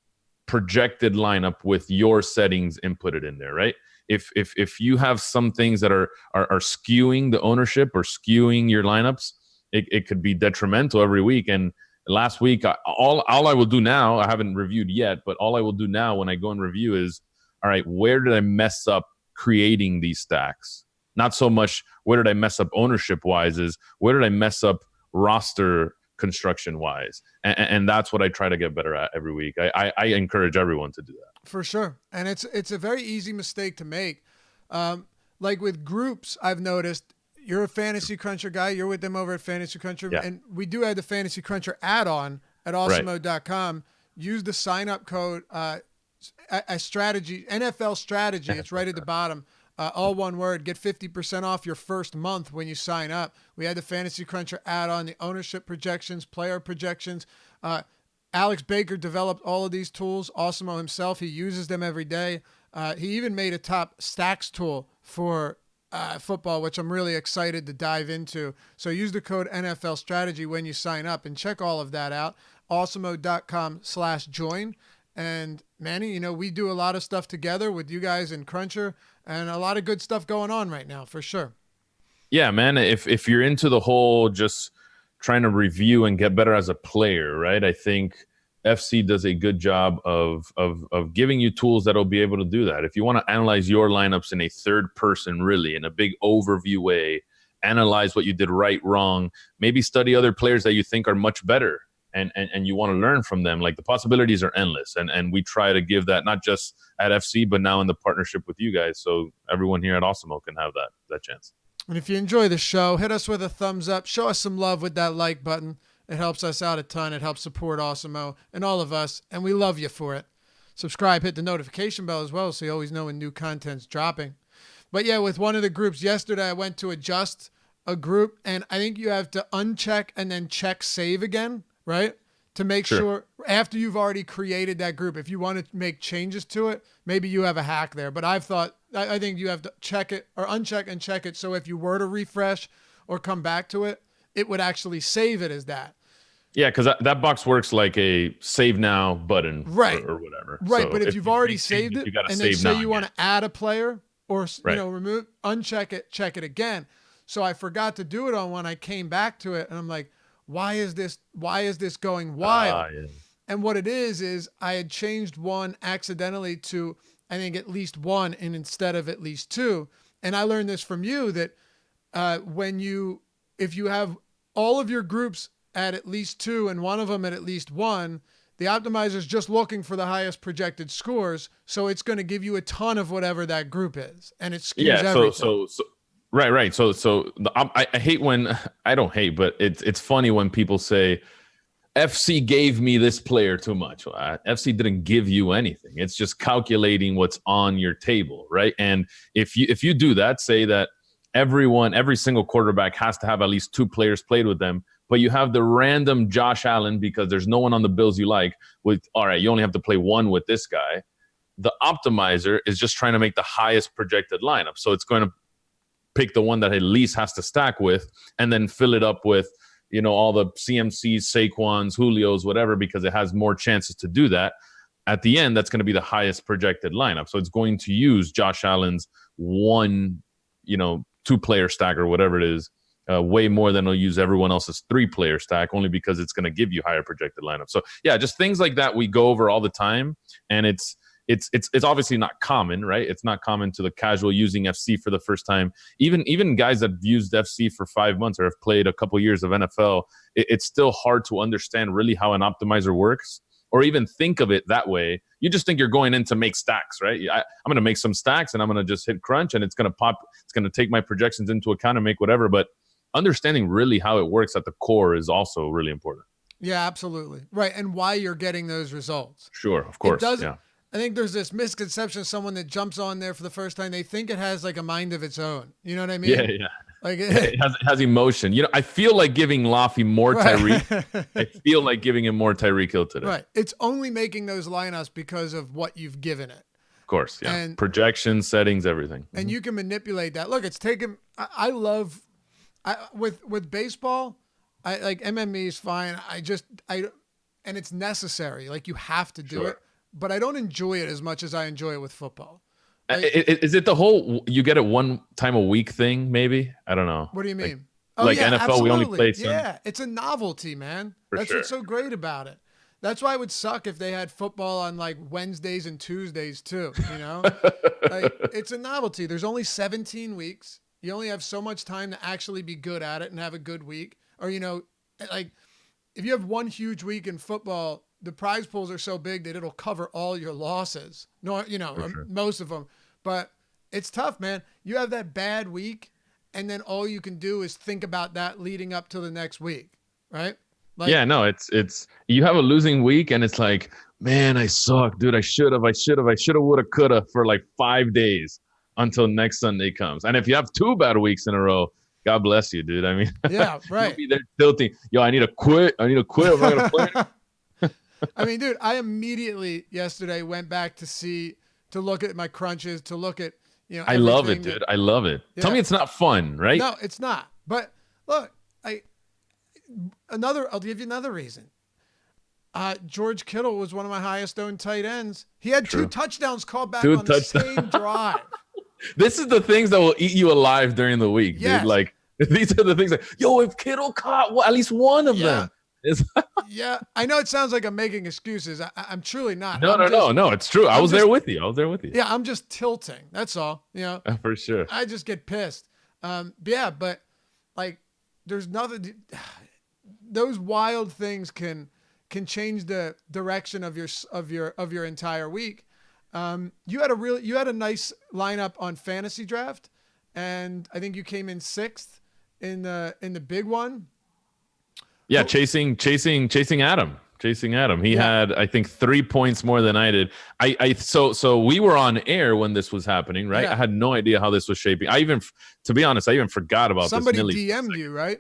Speaker 2: projected lineup with your settings inputted in there, right? If you have some things that are skewing the ownership or skewing your lineups, it could be detrimental every week. And last week, all I will do now, I haven't reviewed yet, but all I will do now when I go and review is, all right, where did I mess up creating these stacks? Not so much where did I mess up ownership wise, is where did I mess up roster construction wise? And that's what I try to get better at every week. I encourage everyone to do that.
Speaker 1: For sure. And it's a very easy mistake to make. Like with groups, I've noticed you're a Fantasy Cruncher guy. You're with them over at Fantasy Cruncher. Yeah. And we do have the Fantasy Cruncher add-on at awesomemode.com. Use the sign-up code a strategy, NFL strategy. It's right at the bottom. All one word. Get 50% off your first month when you sign up. We had the Fantasy Cruncher add-on, the ownership projections, player projections. Alex Baker developed all of these tools. Awesemo himself, he uses them every day. He even made a top stacks tool for football, which I'm really excited to dive into. So use the code NFL Strategy when you sign up and check all of that out. Awesemo.com/join. And Manny, we do a lot of stuff together with you guys in Cruncher, and a lot of good stuff going on right now for sure.
Speaker 2: Yeah, man. If you're into the whole just trying to review and get better as a player, right? I think FC does a good job of giving you tools that'll be able to do that. If you want to analyze your lineups in a third person, really in a big overview way, analyze what you did right, wrong, maybe study other players that you think are much better, and you want to learn from them. Like, the possibilities are endless, and we try to give that not just at FC, but now in the partnership with you guys, so everyone here at Awesemo can have that chance.
Speaker 1: And if you enjoy the show, hit us with a thumbs up. Show us some love with that like button. It helps us out a ton. It helps support Awesemo and all of us, and we love you for it. Subscribe, hit the notification bell as well, so you always know when new content's dropping. But yeah, with one of the groups yesterday, I went to adjust a group, and I think you have to uncheck and then check save again, right? To make sure after you've already created that group, if you want to make changes to it, maybe you have a hack there. But I think you have to check it or uncheck and check it. So if you were to refresh or come back to it, it would actually save it as that.
Speaker 2: Yeah, because that box works like a save now button,
Speaker 1: right,
Speaker 2: or whatever.
Speaker 1: Right,
Speaker 2: so
Speaker 1: but if you've already saved it, and then say you want to add a player or remove, uncheck it, check it again. So I forgot to do it on when I came back to it, and I'm like, why is this going wild?
Speaker 2: Yeah.
Speaker 1: And what it is I had changed one accidentally to, I think, at least one, and instead of at least two. And I learned this from you that if you have all of your groups at least two and one of them at least one, the optimizer is just looking for the highest projected scores. So it's going to give you a ton of whatever that group is. And it skews everything.
Speaker 2: So right. So I hate when, I don't hate, but it's funny when people say, FC gave me this player too much. Well, FC didn't give you anything. It's just calculating what's on your table, right? And if you do that, say that every single quarterback has to have at least two players played with them, but you have the random Josh Allen because there's no one on the Bills you like with, all right, you only have to play one with this guy. The optimizer is just trying to make the highest projected lineup. So it's going to pick the one that at least has to stack with and then fill it up with, all the CMCs, Saquons, Julios, whatever, because it has more chances to do that. At the end, that's going to be the highest projected lineup. So it's going to use Josh Allen's one, two-player stack or whatever it is, way more than it'll use everyone else's three-player stack, only because it's going to give you higher projected lineup. So yeah, just things like that we go over all the time, and it's obviously not common, right? It's not common to the casual using FC for the first time. Even guys that have used FC for 5 months or have played a couple years of NFL, it's still hard to understand really how an optimizer works, or even think of it that way. You just think you're going in to make stacks, right? I'm going to make some stacks and I'm going to just hit crunch and it's going to pop. It's going to take my projections into account and make whatever. But understanding really how it works at the core is also really important.
Speaker 1: Yeah, absolutely. Right. And why you're getting those results.
Speaker 2: Sure. Of course. Yeah.
Speaker 1: I think there's this misconception of someone that jumps on there for the first time. They think it has like a mind of its own. You know what I mean?
Speaker 2: Yeah. Like it has emotion. I feel like giving Laffy more Tyreek. I feel like giving him more Tyreek Hill today.
Speaker 1: Right. It's only making those lineups because of what you've given it.
Speaker 2: Of course. Yeah. And projections, settings, everything.
Speaker 1: And you can manipulate that. Look, it's taken. I love with baseball. I like MME is fine. And it's necessary. Like you have to do it. But I don't enjoy it as much as I enjoy it with football.
Speaker 2: Is it the whole you get it one time a week thing? Maybe, I don't know.
Speaker 1: What do you mean?
Speaker 2: Like NFL, absolutely. We only play some.
Speaker 1: Yeah, it's a novelty, man. That's what's so great about it. That's why it would suck if they had football on like Wednesdays and Tuesdays too. Like it's a novelty. There's only 17 weeks. You only have so much time to actually be good at it and have a good week. Or like if you have one huge week in football, the prize pools are so big that it'll cover all your losses. No, most of them. But it's tough, man. You have that bad week, and then all you can do is think about that leading up to the next week, right? Like,
Speaker 2: yeah, no, it's you have a losing week, and it's like, man, I suck, dude. I should have, woulda, coulda for like 5 days until next Sunday comes. And if you have 2 bad weeks in a row, God bless you, dude. I mean,
Speaker 1: yeah, right.
Speaker 2: You'll be there tilting. Yo, I need to quit. I'm not gonna play.
Speaker 1: I mean, dude, I immediately yesterday went back to look at my crunches, to look at,
Speaker 2: I love it, dude. I love it. Yeah. Tell me it's not fun, right?
Speaker 1: No, it's not. But look, I'll give you another reason. George Kittle was one of my highest owned tight ends. He had 2 touchdowns called back on the same drive.
Speaker 2: This is the things that will eat you alive during the week, dude. Like, these are the things like, yo, if Kittle caught at least one of them. It's,
Speaker 1: Yeah, I know it sounds like I'm making excuses. I'm truly not.
Speaker 2: no. It's true. I was there with you.
Speaker 1: Yeah, I'm just tilting. That's all.
Speaker 2: For sure.
Speaker 1: I just get pissed. Yeah, but like, there's nothing. Those wild things can change the direction of your entire week. You had a nice lineup on fantasy draft, and I think you came in 6th in the big one.
Speaker 2: Yeah, chasing Adam. Chasing Adam. He had, I think, 3 points more than I did. So we were on air when this was happening, right?
Speaker 1: Yeah.
Speaker 2: I had no idea how this was shaping. To be honest, I even forgot about
Speaker 1: Somebody
Speaker 2: this.
Speaker 1: DM'd you, right?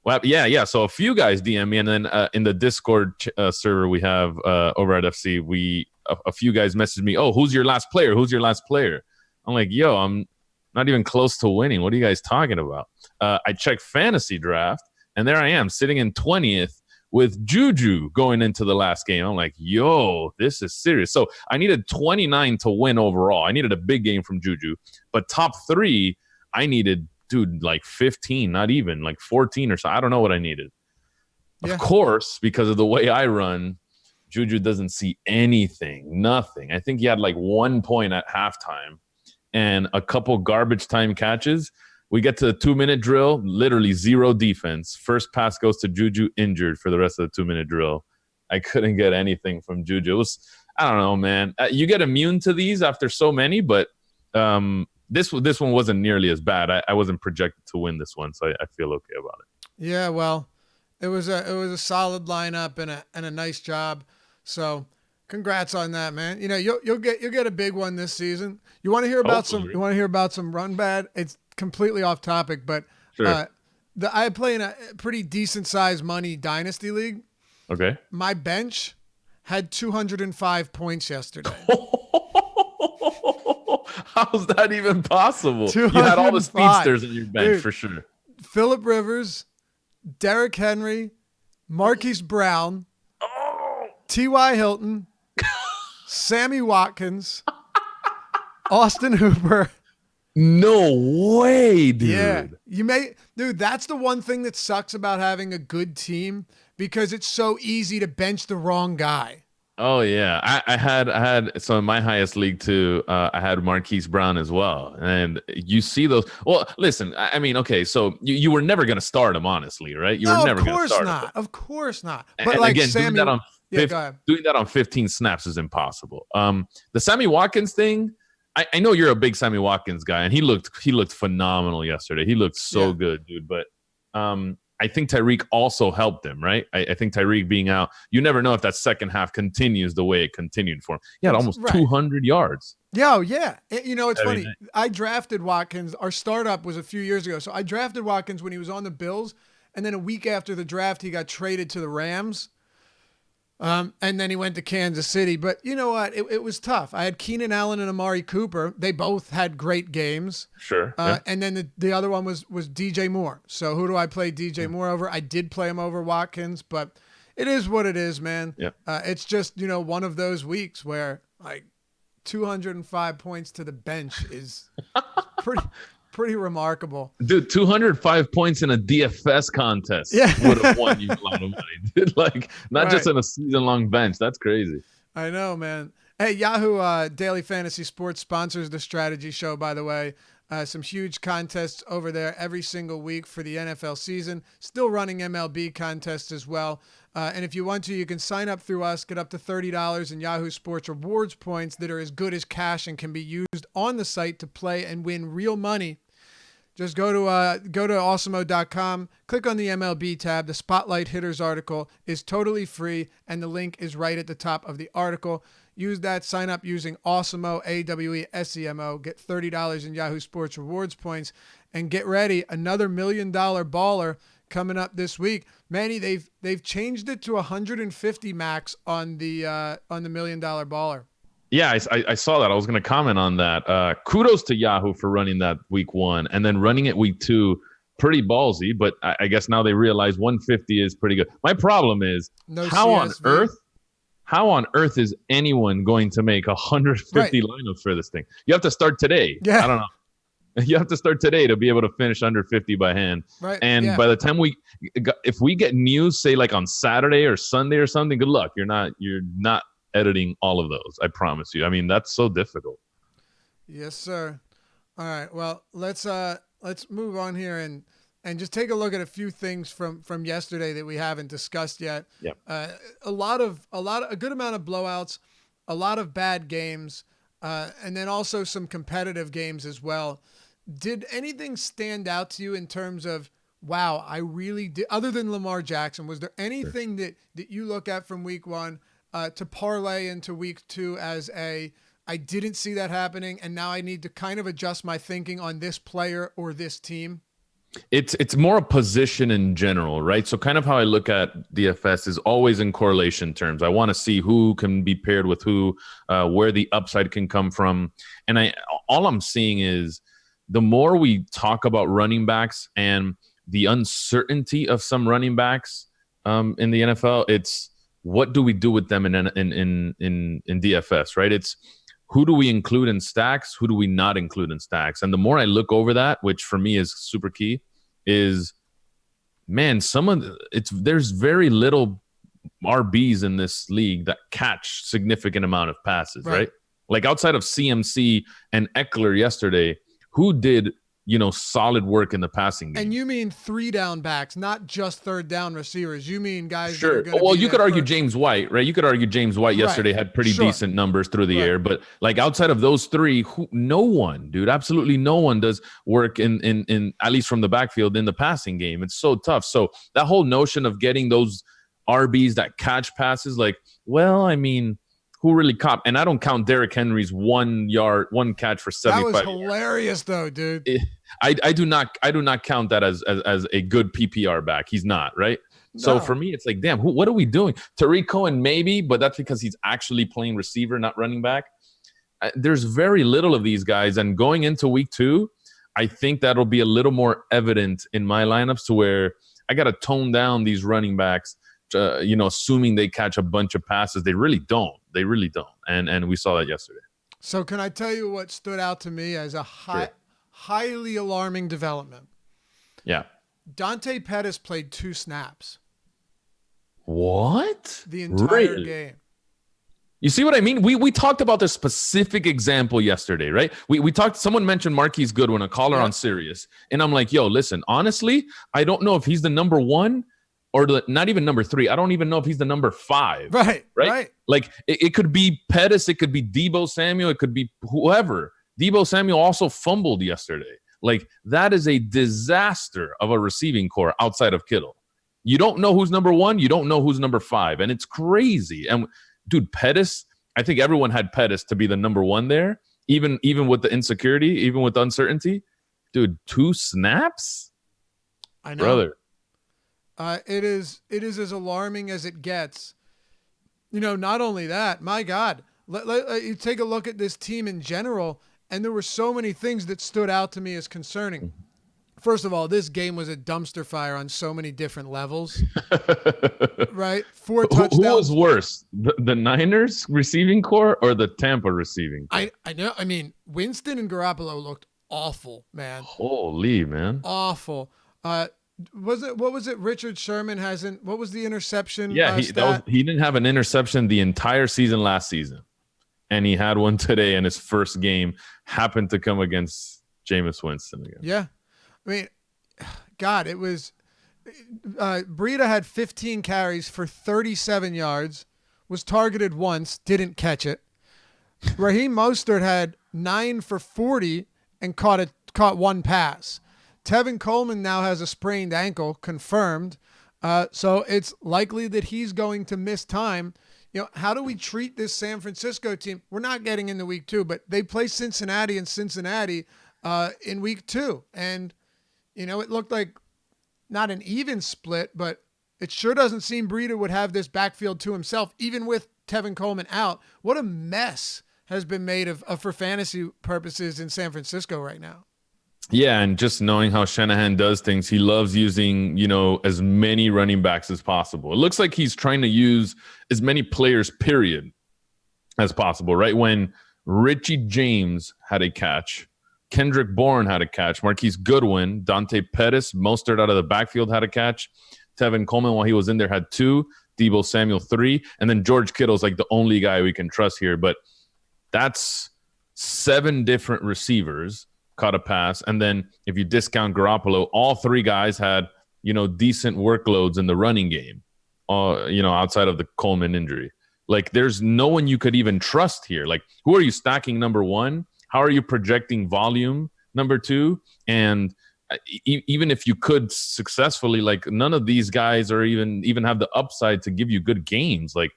Speaker 2: Well, yeah. So a few guys DM me, and then in the Discord server we have over at FC, a few guys messaged me, "Oh, who's your last player? Who's your last player?" I'm like, "Yo, I'm not even close to winning. What are you guys talking about?" I checked fantasy draft, and there I am sitting in 20th with Juju going into the last game. I'm like, "Yo, this is serious." So I needed 29 to win overall. I needed a big game from Juju, but top 3, I needed. Dude, like 15, not even like 14 or so. I don't know what I needed. Yeah. Of course, because of the way I run, Juju doesn't see anything, nothing. I think he had like 1 point at halftime and a couple garbage time catches. We get to the 2-minute drill, literally 0 defense. First pass goes to Juju, injured for the rest of the 2-minute drill. I couldn't get anything from Juju. It was, I don't know, man. You get immune to these after so many, but this one wasn't nearly as bad. I wasn't projected to win this one, so I feel okay about it.
Speaker 1: Yeah, well, it was a solid lineup and a nice job. So, congrats on that, man. You'll get a big one this season. You want to hear about some run bad? It's completely off topic, but
Speaker 2: sure.
Speaker 1: I play in a pretty decent sized money dynasty league.
Speaker 2: Okay.
Speaker 1: My bench had 205 points yesterday.
Speaker 2: How's that even possible? You had all the speedsters in your bench. Dude, for sure.
Speaker 1: Phillip Rivers, Derrick Henry, Marquise Brown, T.Y. Hilton, Sammy Watkins, Austin Hooper.
Speaker 2: No way, dude.
Speaker 1: Yeah. Dude, that's the one thing that sucks about having a good team, because it's so easy to bench the wrong guy.
Speaker 2: Oh yeah, I had so in my highest league too. I had Marquise Brown as well, and you see those. Well, listen, I mean, okay, so you were never gonna start him, honestly, right? You were never gonna start him.
Speaker 1: Of course not. But
Speaker 2: and
Speaker 1: like
Speaker 2: again,
Speaker 1: Sammy,
Speaker 2: doing that on 15 snaps is impossible. The Sammy Watkins thing, I know you're a big Sammy Watkins guy, and he looked phenomenal yesterday. He looked so good, dude. But I think Tyreek also helped him, right? I think Tyreek being out, you never know if that second half continues the way it continued for him. He had almost 200 yards.
Speaker 1: Yeah. It's funny. I drafted Watkins. Our startup was a few years ago. So I drafted Watkins when he was on the Bills. And then a week after the draft, he got traded to the Rams. And then he went to Kansas City. But you know what? It was tough. I had Keenan Allen and Amari Cooper. They both had great games.
Speaker 2: Sure.
Speaker 1: And then the other one was DJ Moore. So who do I play DJ Moore over? I did play him over Watkins, but it is what it is, man.
Speaker 2: Yeah.
Speaker 1: It's just, one of those weeks where like 205 points to the bench is pretty remarkable.
Speaker 2: Dude, 205 points in a DFS contest would have won you a lot of money. Dude, like, not just in a season-long bench. That's crazy.
Speaker 1: I know, man. Hey, Yahoo Daily Fantasy Sports sponsors the Strategy Show, by the way. Some huge contests over there every single week for the NFL season. Still running MLB contests as well. And if you want to, you can sign up through us, get up to $30 in Yahoo Sports rewards points that are as good as cash and can be used on the site to play and win real money. Just go to awesemo.com, click on the MLB tab. The Spotlight Hitters article is totally free, and the link is right at the top of the article. Use that, sign up using Awesemo, AWESEMO, get $30 in Yahoo Sports rewards points, and get ready. Another $1 million baller coming up this week. Manny, they've changed it to 150 max on the $1 million baller.
Speaker 2: Yeah, I saw that. I was going to comment on that. Kudos to Yahoo for running that week 1 and then running it week 2. Pretty ballsy, but I guess now they realize 150 is pretty good. My problem is how on earth is anyone going to make 150 lineups for this thing? You have to start today.
Speaker 1: Yeah.
Speaker 2: I don't know. You have to start today to be able to finish under 50 by hand.
Speaker 1: Right.
Speaker 2: And by the time if we get news, say like on Saturday or Sunday or something, good luck. You're not editing all of those. I promise you. I mean, that's so difficult.
Speaker 1: Yes, sir. All right. Well, let's move on here and just take a look at a few things from yesterday that we haven't discussed yet.
Speaker 2: Yeah.
Speaker 1: A good amount of blowouts, a lot of bad games, and then also some competitive games as well. Did anything stand out to you in terms of, wow, I really did, other than Lamar Jackson, was there anything that you look at from week one to parlay into week two as I didn't see that happening, and now I need to kind of adjust my thinking on this player or this team?
Speaker 2: It's more a position in general, right? So kind of how I look at DFS is always in correlation terms. I want to see who can be paired with who, where the upside can come from. And all I'm seeing is the more we talk about running backs and the uncertainty of some running backs in the NFL, it's what do we do with them in DFS, right? It's who do we include in stacks? Who do we not include in stacks? And the more I look over that, which for me is super key, is, man, there's very little RBs in this league that catch significant amount of passes, right? Like outside of CMC and Eckler yesterday, who did solid work in the passing game?
Speaker 1: And you mean 3 down backs, not just 3rd down receivers. You mean guys
Speaker 2: sure.
Speaker 1: that are
Speaker 2: well, you could argue James White, right? You could argue James White yesterday had pretty decent numbers through the air, but like outside of those three, no one, dude, absolutely no one does work in at least from the backfield in the passing game. It's so tough. So that whole notion of getting those RBs that catch passes, like, well, I mean, who really caught? And I don't count Derrick Henry's 1 catch for 75.
Speaker 1: That was hilarious, though, dude.
Speaker 2: I do not count that as a good PPR back. He's not, right? No. So for me, it's like, damn, what are we doing? Tariq Cohen, maybe, but that's because he's actually playing receiver, not running back. There's very little of these guys, and going into week 2, I think that'll be a little more evident in my lineups to where I got to tone down these running backs. Assuming they catch a bunch of passes, they really don't. And we saw that yesterday.
Speaker 1: So can I tell you what stood out to me as a highly alarming development?
Speaker 2: Yeah.
Speaker 1: Dante Pettis played 2 snaps.
Speaker 2: What?
Speaker 1: The entire game.
Speaker 2: You see what I mean? We talked about this specific example yesterday, right? We talked. Someone mentioned Marquise Goodwin, a caller on Sirius, and I'm like, yo, listen, honestly, I don't know if he's the number 1 or not even number 3. I don't even know if he's the number 5. Right. Like it could be Pettis, it could be Deebo Samuel, it could be whoever. Deebo Samuel also fumbled yesterday. Like that is a disaster of a receiving core outside of Kittle. You don't know who's number 1, you don't know who's number 5, and it's crazy. And dude, Pettis, I think everyone had Pettis to be the number 1 there, even with the insecurity, even with the uncertainty. Dude, 2 snaps?
Speaker 1: I know.
Speaker 2: Brother.
Speaker 1: It is as alarming as it gets. Not only that, my God, you take a look at this team in general, and there were so many things that stood out to me as concerning. First of all, this game was a dumpster fire on so many different levels. Right? 4 touchdowns.
Speaker 2: Who was worse, the Niners receiving core or the Tampa receiving core?
Speaker 1: I know. I mean, Winston and Garoppolo looked awful, man.
Speaker 2: Holy, man.
Speaker 1: Awful. What was it? Richard Sherman hasn't. What was the interception?
Speaker 2: Yeah, he didn't have an interception the entire season last season, and he had one today in his first game. Happened to come against Jameis Winston again.
Speaker 1: Yeah, I mean, God, it was. Breida had 15 carries for 37 yards, was targeted once, didn't catch it. Raheem Mostert had 9 for 40 and caught 1 pass. Tevin Coleman now has a sprained ankle, confirmed. So it's likely that he's going to miss time. How do we treat this San Francisco team? We're not getting into week 2, but they play Cincinnati in week 2. And, it looked like not an even split, but it sure doesn't seem Breida would have this backfield to himself, even with Tevin Coleman out. What a mess has been made of for fantasy purposes in San Francisco right now.
Speaker 2: Yeah, and just knowing how Shanahan does things, he loves using, as many running backs as possible. It looks like he's trying to use as many players, period, as possible, right? When Richie James had a catch, Kendrick Bourne had a catch. Marquise Goodwin, Dante Pettis, Mostert out of the backfield had a catch. Tevin Coleman, while he was in there, had 2. Deebo Samuel 3. And then George Kittle's like the only guy we can trust here. But that's 7 different receivers caught a pass. And then if you discount Garoppolo, all 3 guys had, decent workloads in the running game, outside of the Coleman injury. Like, there's no one you could even trust here. Like, who are you stacking number 1? How are you projecting volume number 2? And even if you could successfully, like, none of these guys are even have the upside to give you good games. Like,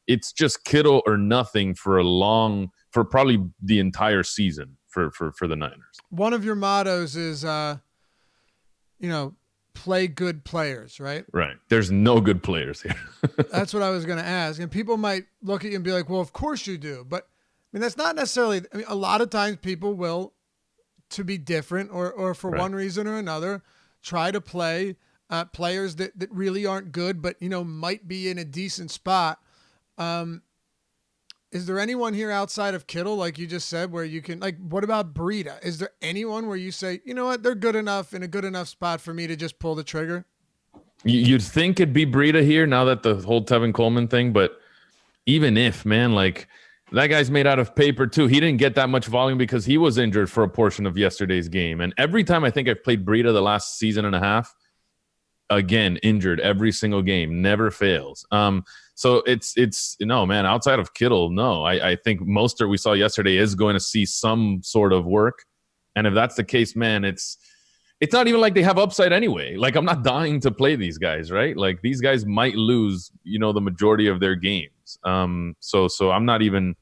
Speaker 2: it's just Kittle or nothing for probably the entire season for the Niners.
Speaker 1: One of your mottos is, play good players, right?
Speaker 2: Right. There's no good players here.
Speaker 1: That's what I was going to ask. And people might look at you and be like, well, of course you do. But I mean, that's not necessarily, a lot of times people will, to be different or for one reason or another, try to play players that really aren't good, but, might be in a decent spot. Is there anyone here outside of Kittle, like you just said, where you can, like, what about Breida? Is there anyone where you say, you know what, they're good enough in a good enough spot for me to just pull the trigger?
Speaker 2: You'd think it'd be Breida here now that the whole Tevin Coleman thing, but even if, man, like, that guy's made out of paper too. He didn't get that much volume because he was injured for a portion of yesterday's game. And every time I think I've played Breida the last season and a half, again, injured every single game, never fails. So it's man, outside of Kittle, no. I think Mostert we saw yesterday is going to see some sort of work. And if that's the case, man, it's not even like they have upside anyway. Like, I'm not dying to play these guys, right? Like, these guys might lose, the majority of their games. So I'm not even,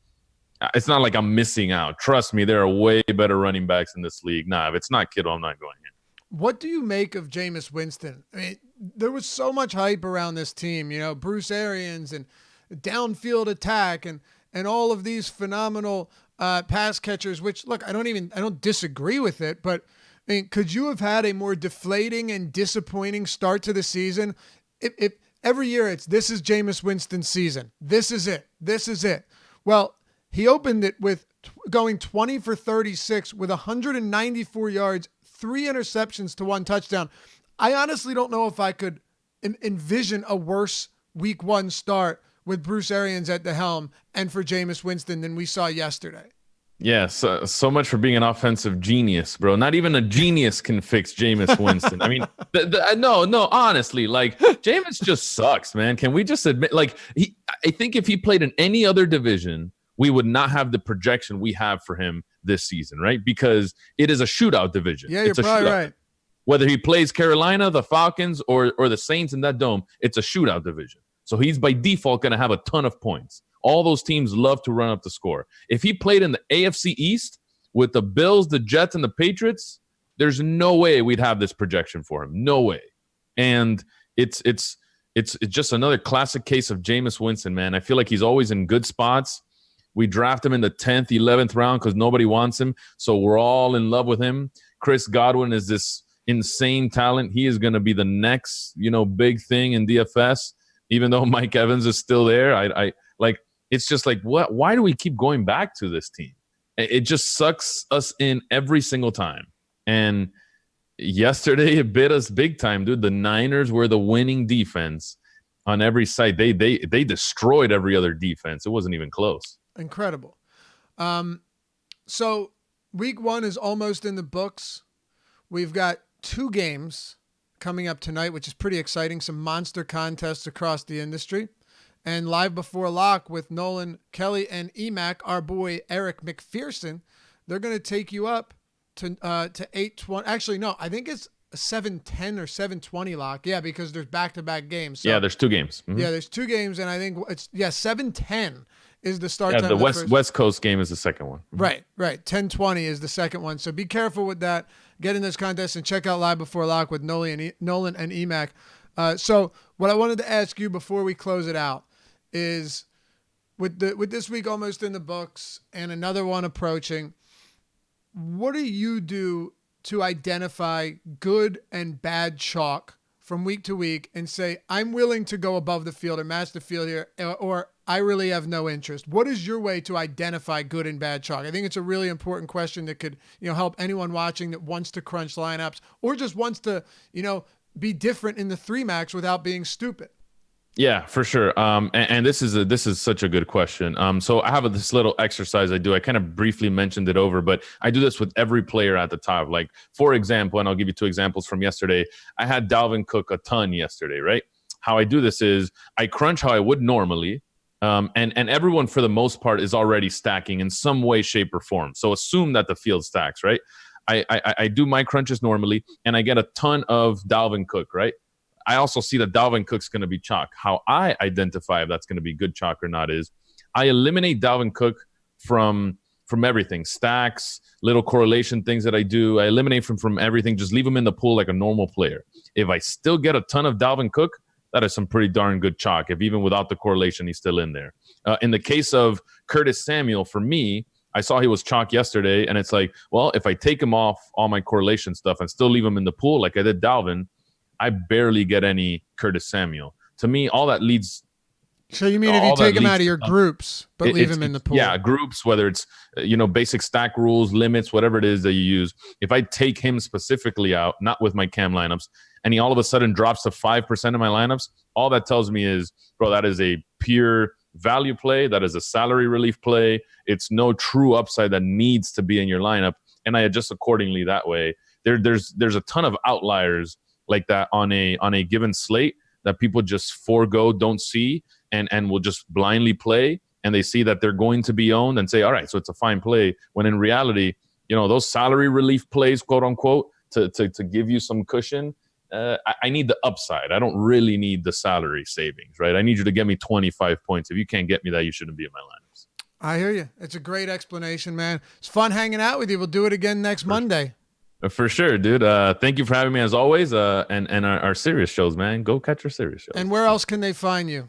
Speaker 2: it's not like I'm missing out. Trust me, there are way better running backs in this league. Nah, if it's not Kittle, I'm not going in.
Speaker 1: What do you make of Jameis Winston? I mean, there was so much hype around this team, Bruce Arians and downfield attack and all of these phenomenal pass catchers, which, look, I don't disagree with it, but I mean, could you have had a more deflating and disappointing start to the season? If every year this is Jameis Winston's season. This is it. Well, he opened it with going 20 for 36 with 194 yards, 3 interceptions to 1 touchdown. I honestly don't know if I could envision a worse week 1 start with Bruce Arians at the helm and for Jameis Winston than we saw yesterday.
Speaker 2: Yeah, so much for being an offensive genius, bro. Not even a genius can fix Jameis Winston. I mean, no, honestly, like, Jameis just sucks, man. Can we just admit, like, I think if he played in any other division, we would not have the projection we have for him this season, right? Because it is a shootout division.
Speaker 1: Yeah, you're probably right.
Speaker 2: Whether he plays Carolina, the Falcons, or the Saints in that dome, it's a shootout division. So he's by default going to have a ton of points. All those teams love to run up the score. If he played in the AFC East with the Bills, the Jets, and the Patriots, there's no way we'd have this projection for him. No way. And it's just another classic case of Jameis Winston, man. I feel like he's always in good spots. We draft him in the 10th, 11th round because nobody wants him. So we're all in love with him. Chris Godwin is this insane talent. He is going to be the next, big thing in DFS, even though Mike Evans is still there. I like, it's just like, what? Why do we keep going back to this team? It just sucks us in every single time. And yesterday it bit us big time, dude. The Niners were the winning defense on every side. They destroyed every other defense. It wasn't even close.
Speaker 1: Incredible. So week 1 is almost in the books. We've got 2 games coming up tonight, which is pretty exciting. Some monster contests across the industry. And live before lock with Nolan Kelly and EMAC, our boy Eric McPherson, they're going to take you up to 8:20. Actually, no, I think it's a 7:10 or 7:20 lock. Yeah, because there's back-to-back games. So,
Speaker 2: yeah, there's 2 games. Mm-hmm.
Speaker 1: Yeah, there's 2 games, and I think it's 7:10 is the start time.
Speaker 2: Yeah, the West Coast game is the second one.
Speaker 1: Mm-hmm. Right. 10:20 is the second one. So be careful with that. Get in this contest and check out Live Before Lock with Nolan and EMAC. So what I wanted to ask you before we close it out is with this week almost in the books and another one approaching, what do you do to identify good and bad chalk from week to week and say, I'm willing to go above the field or match the field here, or I really have no interest. What is your way to identify good and bad chalk? I think it's a really important question that could, help anyone watching that wants to crunch lineups or just wants to, be different in the 3-max without being stupid.
Speaker 2: Yeah, for sure. And this is such a good question. So I have this little exercise I do. I kind of briefly mentioned it over, but I do this with every player at the top. Like, for example, and I'll give you 2 examples from yesterday. I had Dalvin Cook a ton yesterday, right? How I do this is I crunch how I would normally. And everyone, for the most part, is already stacking in some way, shape, or form. So assume that the field stacks, right? I do my crunches normally, and I get a ton of Dalvin Cook, right? I also see that Dalvin Cook's going to be chalk. How I identify if that's going to be good chalk or not is I eliminate Dalvin Cook from everything, stacks, little correlation things that I do. I eliminate from everything, just leave him in the pool like a normal player. If I still get a ton of Dalvin Cook, that is some pretty darn good chalk. If even without the correlation, he's still in there. In the case of Curtis Samuel, for me, I saw he was chalk yesterday, and it's like, well, if I take him off all my correlation stuff and still leave him in the pool like I did Dalvin, I barely get any Curtis Samuel. To me, all that leads.
Speaker 1: So you mean if you take him out of your groups, but leave him in the pool?
Speaker 2: Yeah, groups, whether it's, basic stack rules, limits, whatever it is that you use. If I take him specifically out, not with my cam lineups, and he all of a sudden drops to 5% of my lineups, all that tells me is, bro, that is a pure value play. That is a salary relief play. It's no true upside that needs to be in your lineup. And I adjust accordingly that way. There's a ton of outliers like that on a given slate that people just forego, don't see, and will just blindly play, and they see that they're going to be owned and say, all right, so it's a fine play, when in reality, those salary relief plays, quote unquote, to give you some cushion, I need the upside. I don't really need the salary savings, right? I need you to get me 25 points. If you can't get me that, you shouldn't be in my lineups.
Speaker 1: I hear you. It's a great explanation, man. It's fun hanging out with you. We'll do it again next Monday.
Speaker 2: For sure, dude. Thank you for having me as always. And our serious shows, man. Go catch our serious shows.
Speaker 1: And where else can they find you?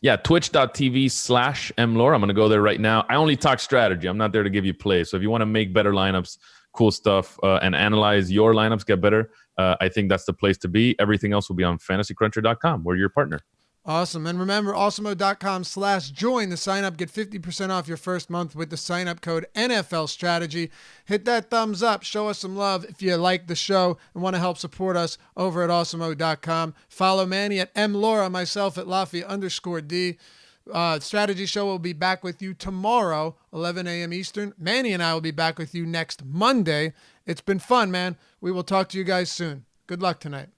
Speaker 2: Yeah, twitch.tv/mlore. I'm going to go there right now. I only talk strategy. I'm not there to give you plays. So if you want to make better lineups, cool stuff, and analyze your lineups, get better, I think that's the place to be. Everything else will be on fantasycruncher.com. We're your partner.
Speaker 1: Awesome. And remember, awesemo.com/join to sign up. Get 50% off your first month with the sign up code NFL Strategy. Hit that thumbs up. Show us some love if you like the show and want to help support us over at awesemo.com. Follow Manny at MLaura, myself at Laffy_D. Strategy Show will be back with you tomorrow, 11 a.m. Eastern. Manny and I will be back with you next Monday. It's been fun, man. We will talk to you guys soon. Good luck tonight.